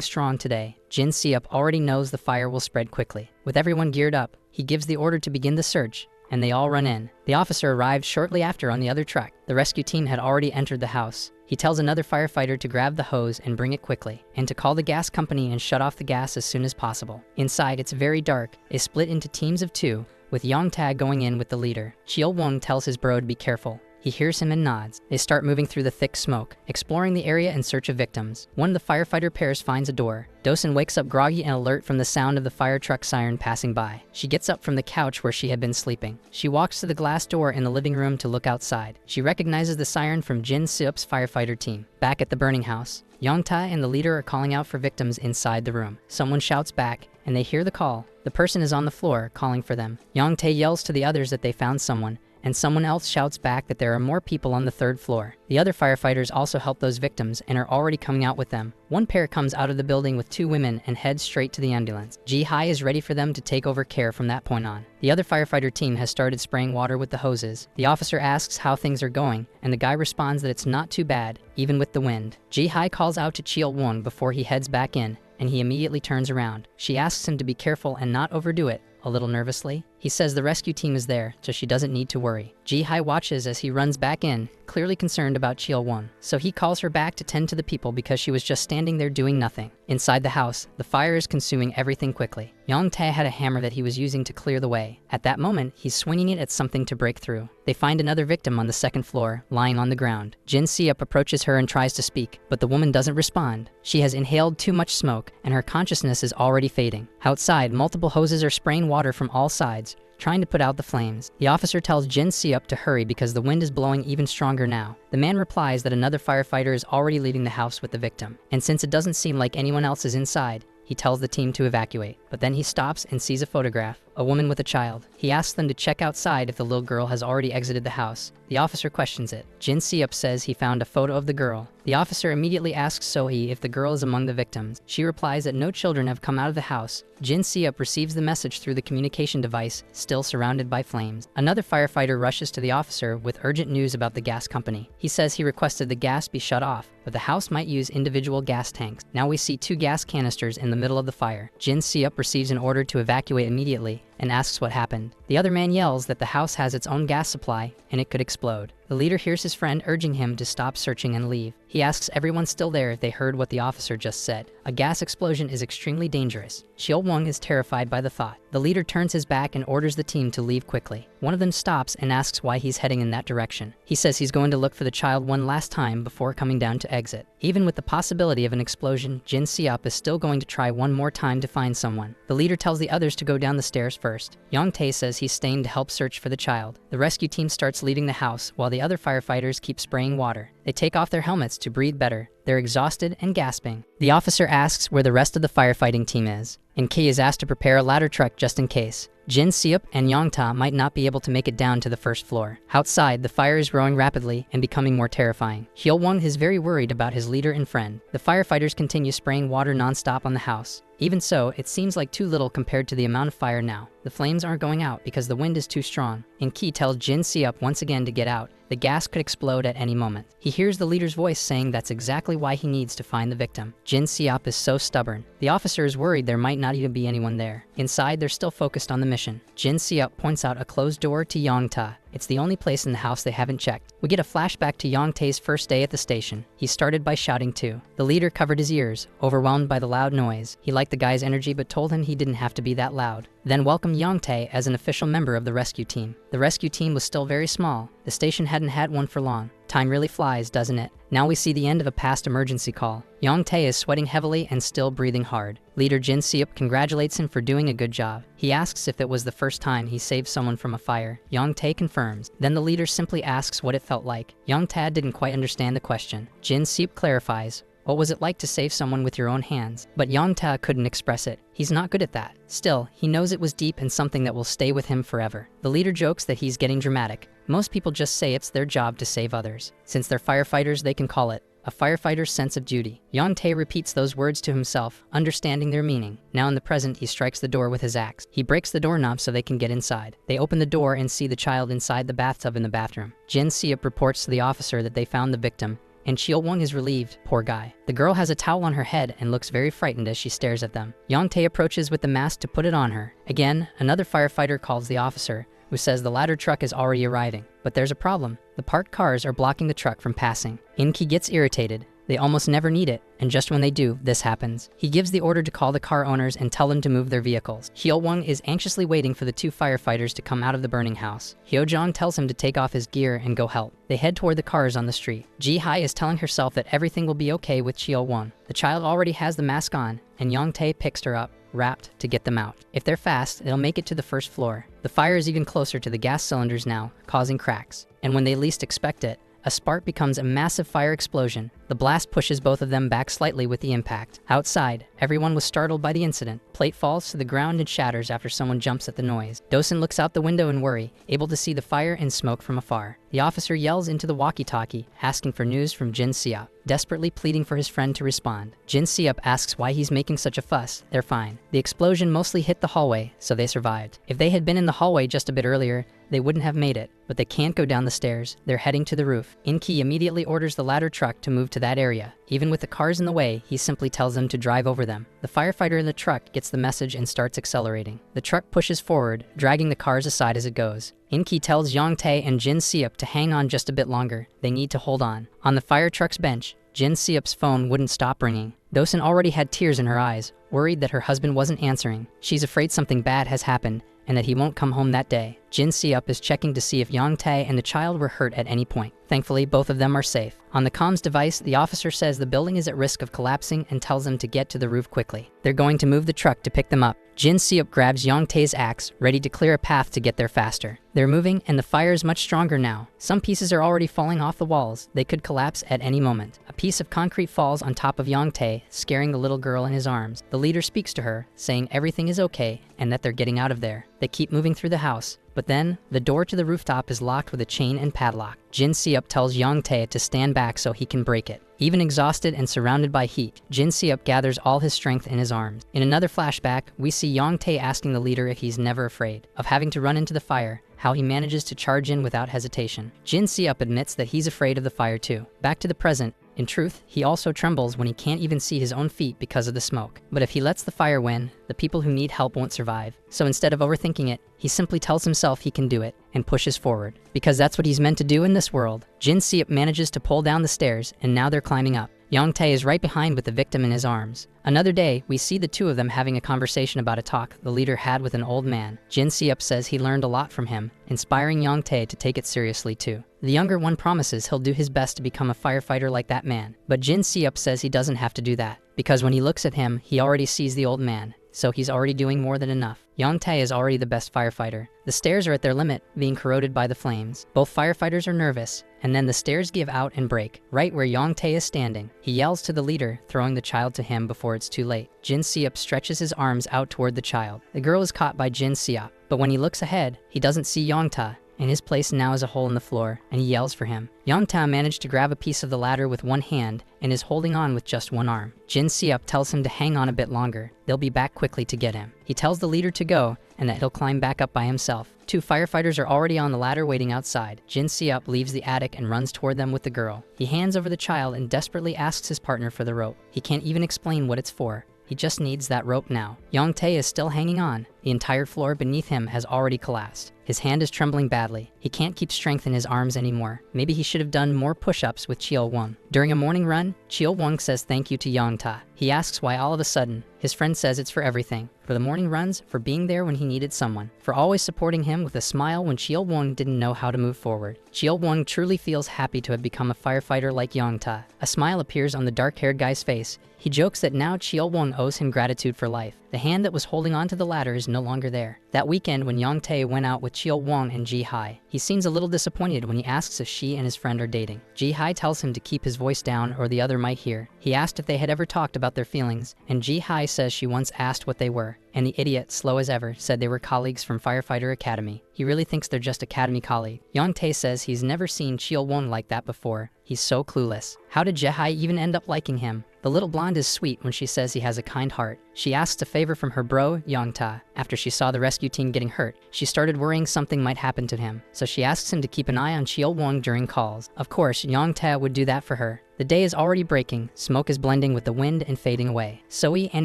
strong today. Jin Seup already knows the fire will spread quickly. With everyone geared up, he gives the order to begin the search, and they all run in. The officer arrived shortly after on the other truck. The rescue team had already entered the house. He tells another firefighter to grab the hose and bring it quickly, and to call the gas company and shut off the gas as soon as possible. Inside, it's very dark. They split into teams of 2, with Young-tae going in with the leader. Chil-won tells his bro to be careful. He hears him and nods. They start moving through the thick smoke, exploring the area in search of victims. One of the firefighter pairs finds a door. Dosun wakes up groggy and alert from the sound of the fire truck siren passing by. She gets up from the couch where she had been sleeping. She walks to the glass door in the living room to look outside. She recognizes the siren from Jin Seup's firefighter team. Back at the burning house, Young-tae and the leader are calling out for victims inside the room. Someone shouts back, and they hear the call. The person is on the floor, calling for them. Young-tae yells to the others that they found someone, and someone else shouts back that there are more people on the 3rd floor. The other firefighters also help those victims and are already coming out with them. One pair comes out of the building with 2 women and heads straight to the ambulance. Ji-hae is ready for them to take over care from that point on. The other firefighter team has started spraying water with the hoses. The officer asks how things are going, and the guy responds that it's not too bad, even with the wind. Ji-hae calls out to Chil-won before he heads back in, and he immediately turns around. She asks him to be careful and not overdo it. A little nervously, he says the rescue team is there, so she doesn't need to worry. Ji-hae watches as he runs back in, clearly concerned about Chil-won. So he calls her back to tend to the people because she was just standing there doing nothing. Inside the house, the fire is consuming everything quickly. Young-tae had a hammer that he was using to clear the way. At that moment, he's swinging it at something to break through. They find another victim on the 2nd floor, lying on the ground. Jin Seup approaches her and tries to speak, but the woman doesn't respond. She has inhaled too much smoke, and her consciousness is already fading. Outside, multiple hoses are spraying water from all sides, trying to put out the flames. The officer tells Jin Seup to hurry because the wind is blowing even stronger now. The man replies that another firefighter is already leaving the house with the victim, and since it doesn't seem like anyone else is inside, he tells the team to evacuate. But then he stops and sees a photograph a woman with a child. He asks them to check outside if the little girl has already exited the house. The officer questions it. Jin Seup says he found a photo of the girl. The officer immediately asks Sohee if the girl is among the victims. She replies that no children have come out of the house. Jin Seup receives the message through the communication device, still surrounded by flames. Another firefighter rushes to the officer with urgent news about the gas company. He says he requested the gas be shut off, but the house might use individual gas tanks. Now we see 2 gas canisters in the middle of the fire. Jin Seup receives an order to evacuate immediately and asks what happened. The other man yells that the house has its own gas supply and it could explode. The leader hears his friend urging him to stop searching and leave. He asks everyone still there if they heard what the officer just said. A gas explosion is extremely dangerous. Cheol-won is terrified by the thought. The leader turns his back and orders the team to leave quickly. One of them stops and asks why he's heading in that direction. He says he's going to look for the child one last time before coming down to exit. Even with the possibility of an explosion, Jin Seup is still going to try one more time to find someone. The leader tells the others to go down the stairs first. Young-tae says he's staying to help search for the child. The rescue team starts leaving the house while the other firefighters keep spraying water. They take off their helmets to breathe better. They're exhausted and gasping. The officer asks where the rest of the firefighting team is, and Ki is asked to prepare a ladder truck just in case. Jin Seup and Young-ta might not be able to make it down to the first floor. Outside, the fire is growing rapidly and becoming more terrifying. Hyol-won is very worried about his leader and friend. The firefighters continue spraying water non-stop on the house. Even so, it seems like too little compared to the amount of fire now. The flames aren't going out because the wind is too strong, and Ki tells Jin Seup once again to get out. The gas could explode at any moment. He hears the leader's voice saying that's exactly why he needs to find the victim. Jin Seup is so stubborn. The officer is worried there might not even be anyone there. Inside, they're still focused on the mission. Jin Seup points out a closed door to Young-ta. It's the only place in the house they haven't checked. We get a flashback to Young-tae's first day at the station. He started by shouting too. The leader covered his ears, overwhelmed by the loud noise. He liked the guy's energy but told him he didn't have to be that loud. Then welcomed Young-tae as an official member of the rescue team. The rescue team was still very small. The station hadn't had one for long. Time really flies, doesn't it? Now we see the end of a past emergency call. Young-tae is sweating heavily and still breathing hard. Leader Jin Seup congratulates him for doing a good job. He asks if it was the first time he saved someone from a fire. Young-tae confirms. Then the leader simply asks what it felt like. Young-tae didn't quite understand the question. Jin Seup clarifies. What was it like to save someone with your own hands? But Young-tae couldn't express it. He's not good at that. Still, he knows it was deep and something that will stay with him forever. The leader jokes that he's getting dramatic. Most people just say it's their job to save others. Since they're firefighters, they can call it a firefighter's sense of duty. Young-tae repeats those words to himself, understanding their meaning. Now in the present, he strikes the door with his axe. He breaks the doorknob so they can get inside. They open the door and see the child inside the bathtub in the bathroom. Jin Seup reports to the officer that they found the victim, and Cheol-won is relieved. Poor guy. The girl has a towel on her head and looks very frightened as she stares at them. Young-tae approaches with the mask to put it on her. Again, another firefighter calls the officer, who says the ladder truck is already arriving. But there's a problem. The parked cars are blocking the truck from passing. In-ki gets irritated. They almost never need it, and just when they do, this happens. He gives the order to call the car owners and tell them to move their vehicles. Hyol-won is anxiously waiting for the 2 firefighters to come out of the burning house. Hyo-jong tells him to take off his gear and go help. They head toward the cars on the street. Ji-hai is telling herself that everything will be okay with Cheol-won. The child already has the mask on, and Young-tae picks her up, wrapped, to get them out. If they're fast, they'll make it to the first floor. The fire is even closer to the gas cylinders now, causing cracks. And when they least expect it, a spark becomes a massive fire explosion. The blast pushes both of them back slightly with the impact. Outside, everyone was startled by the incident. Plate falls to the ground and shatters after someone jumps at the noise. Dosen looks out the window in worry, able to see the fire and smoke from afar. The officer yells into the walkie-talkie, asking for news from Jin Seup, desperately pleading for his friend to respond. Jin Seup asks why he's making such a fuss. They're fine. The explosion mostly hit the hallway, so they survived. If they had been in the hallway just a bit earlier, they wouldn't have made it. But they can't go down the stairs. They're heading to the roof. In-ki immediately orders the ladder truck to move to that area. Even with the cars in the way, he simply tells them to drive over them. The firefighter in the truck gets the message and starts accelerating. The truck pushes forward, dragging the cars aside as it goes. In-ki tells Young-tae and Jin Seup to hang on just a bit longer. They need to hold on. On the fire truck's bench, Jin Seup's phone wouldn't stop ringing. Dosen already had tears in her eyes, worried that her husband wasn't answering. She's afraid something bad has happened, and that he won't come home that day. Jin Se-up is checking to see if Yang Tae and the child were hurt at any point. Thankfully, both of them are safe. On the comms device, the officer says the building is at risk of collapsing and tells them to get to the roof quickly. They're going to move the truck to pick them up. Jin Se-up grabs Yang Tae's axe, ready to clear a path to get there faster. They're moving, and the fire is much stronger now. Some pieces are already falling off the walls. They could collapse at any moment. A piece of concrete falls on top of Yang Tae, scaring the little girl in his arms. The leader speaks to her, saying everything is okay and that they're getting out of there. They keep moving through the house, but then the door to the rooftop is locked with a chain and padlock. Jin Se-up tells Yang Tae to stand back so he can break it. Even exhausted and surrounded by heat, Jin Se-up gathers all his strength in his arms. In another flashback, we see Yang Tae asking the leader if he's never afraid of having to run into the fire, how he manages to charge in without hesitation. Jin Se-up admits that he's afraid of the fire too. Back to the present. In truth, he also trembles when he can't even see his own feet because of the smoke. But if he lets the fire win, the people who need help won't survive. So instead of overthinking it, he simply tells himself he can do it and pushes forward. Because that's what he's meant to do in this world. Jin Se-up manages to pull down the stairs, and now they're climbing up. Yang Tae is right behind with the victim in his arms. Another day, we see the two of them having a conversation about a talk the leader had with an old man. Jin Se-up says he learned a lot from him, inspiring Yang Tae to take it seriously too. The younger one promises he'll do his best to become a firefighter like that man. But Jin Se-up says he doesn't have to do that, because when he looks at him, he already sees the old man, so he's already doing more than enough. Yang Tae is already the best firefighter. The stairs are at their limit, being corroded by the flames. Both firefighters are nervous, and then the stairs give out and break, right where Yang Tae is standing. He yells to the leader, throwing the child to him before it's too late. Jin Se-up stretches his arms out toward the child. The girl is caught by Jin Se-up, but when he looks ahead, he doesn't see Yang Tae, and his place now is a hole in the floor, and he yells for him. Yang Tae managed to grab a piece of the ladder with one hand and is holding on with just one arm. Jin Se-up tells him to hang on a bit longer. They'll be back quickly to get him. He tells the leader to go and that he'll climb back up by himself. Two firefighters are already on the ladder waiting outside. Jin Se-up leaves the attic and runs toward them with the girl. He hands over the child and desperately asks his partner for the rope. He can't even explain what it's for. He just needs that rope now. Yang Tae is still hanging on. The entire floor beneath him has already collapsed. His hand is trembling badly. He can't keep strength in his arms anymore. Maybe he should have done more push-ups with Chil-won. During a morning run, Chil-won says thank you to Yang Tae. He asks why all of a sudden. His friend says it's for everything. For the morning runs, for being there when he needed someone, for always supporting him with a smile when Chil-won didn't know how to move forward. Chil-won truly feels happy to have become a firefighter like Yang Tae. A smile appears on the dark-haired guy's face. He jokes that now Chil-won owes him gratitude for life. The hand that was holding onto the ladder is no longer there. That weekend when Yang Tae went out with Chil-won and Ji-hai, he seems a little disappointed when he asks if she and his friend are dating. Ji-hai tells him to keep his voice down or the other might hear. He asked if they had ever talked about their feelings, and Ji-hai says she once asked what they were, and the idiot, slow as ever, said they were colleagues from Firefighter Academy. He really thinks they're just academy colleague. Yang Tae says he's never seen Chil-won like that before. He's so clueless. How did Ji-hai even end up liking him? The little blonde is sweet when she says he has a kind heart. She asks a favor from her bro, Yang Tae. After she saw the rescue team getting hurt, she started worrying something might happen to him. So she asks him to keep an eye on Chil-won during calls. Of course, Yang Tae would do that for her. The day is already breaking, smoke is blending with the wind and fading away. Soi and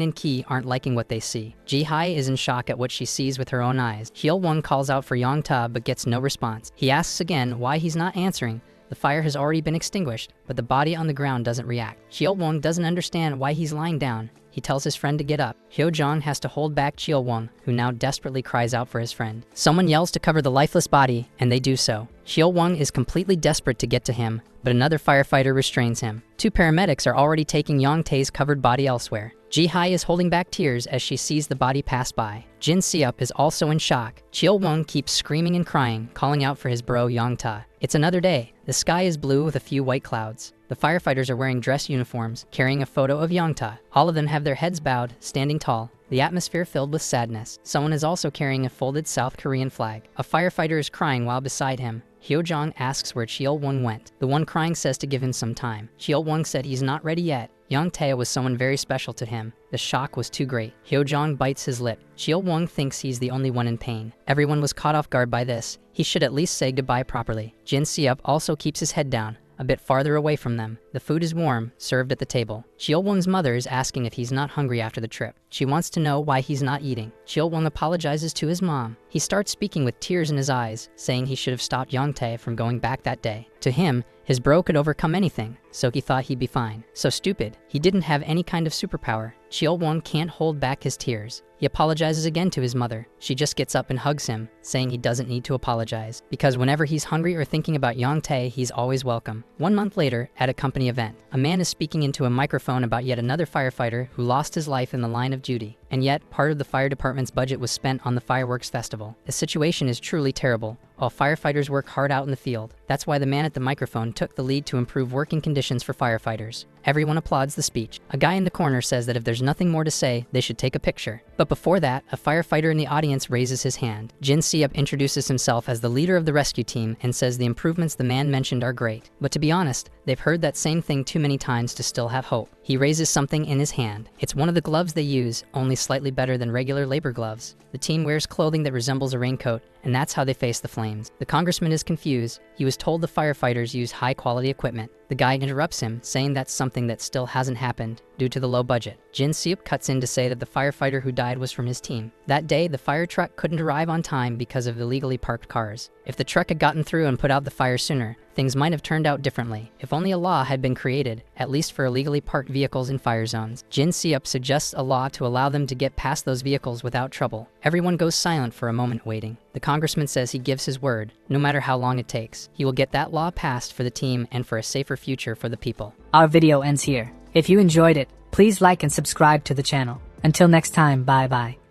In-ki aren't liking what they see. Ji-hai is in shock at what she sees with her own eyes. Chil-won calls out for Yang Tae but gets no response. He asks again why he's not answering. The fire has already been extinguished, but the body on the ground doesn't react. Chil-won doesn't understand why he's lying down. He tells his friend to get up. Hyo-jong has to hold back Chil-won, who now desperately cries out for his friend. Someone yells to cover the lifeless body, and they do so. Chil-won is completely desperate to get to him, but another firefighter restrains him. Two paramedics are already taking Yang Tae's covered body elsewhere. Ji-hai is holding back tears as she sees the body pass by. Jin Se-up is also in shock. Chil-won keeps screaming and crying, calling out for his bro Yang Tae. It's another day. The sky is blue with a few white clouds. The firefighters are wearing dress uniforms, carrying a photo of Yang Tae. All of them have their heads bowed, standing tall. The atmosphere filled with sadness. Someone is also carrying a folded South Korean flag. A firefighter is crying while beside him. Hyo-jong asks where Chil-won went. The one crying says to give him some time. Chil-won said he's not ready yet. Yang Tae was someone very special to him. The shock was too great. Hyo-jong bites his lip. Chil-won thinks he's the only one in pain. Everyone was caught off guard by this. He should at least say goodbye properly. Jin Se-up also keeps his head down, a bit farther away from them. The food is warm, served at the table. Chil-won's mother is asking if he's not hungry after the trip. She wants to know why he's not eating. Chil-won apologizes to his mom. He starts speaking with tears in his eyes, saying he should have stopped Yang Tae from going back that day. To him, his bro could overcome anything, so he thought he'd be fine. So stupid. He didn't have any kind of superpower. Cheol-won can't hold back his tears. He apologizes again to his mother. She just gets up and hugs him, saying he doesn't need to apologize, because whenever he's hungry or thinking about Young-tae, he's always welcome. 1 month later, at a company event, a man is speaking into a microphone about yet another firefighter who lost his life in the line of duty. And yet, part of the fire department's budget was spent on the fireworks festival. The situation is truly terrible, while firefighters work hard out in the field. That's why the man at the microphone took the lead to improve working conditions for firefighters. Everyone applauds the speech. A guy in the corner says that if there's nothing more to say, they should take a picture. But before that, a firefighter in the audience raises his hand. Jin Seup introduces himself as the leader of the rescue team and says the improvements the man mentioned are great. But to be honest, they've heard that same thing too many times to still have hope. He raises something in his hand. It's one of the gloves they use, only slightly better than regular labor gloves. The team wears clothing that resembles a raincoat, and that's how they face the flames. The congressman is confused. He was told the firefighters use high-quality equipment. The guy interrupts him, saying that's something that still hasn't happened due to the low budget. Jin Seup cuts in to say that the firefighter who died was from his team. That day, the fire truck couldn't arrive on time because of illegally parked cars. If the truck had gotten through and put out the fire sooner, things might have turned out differently. If only a law had been created, at least for illegally parked vehicles in fire zones. Jin Seup suggests a law to allow them to get past those vehicles without trouble. Everyone goes silent for a moment waiting. The congressman says he gives his word, no matter how long it takes. He will get that law passed for the team and for a safer future for the people. Our video ends here. If you enjoyed it, please like and subscribe to the channel. Until next time, bye bye.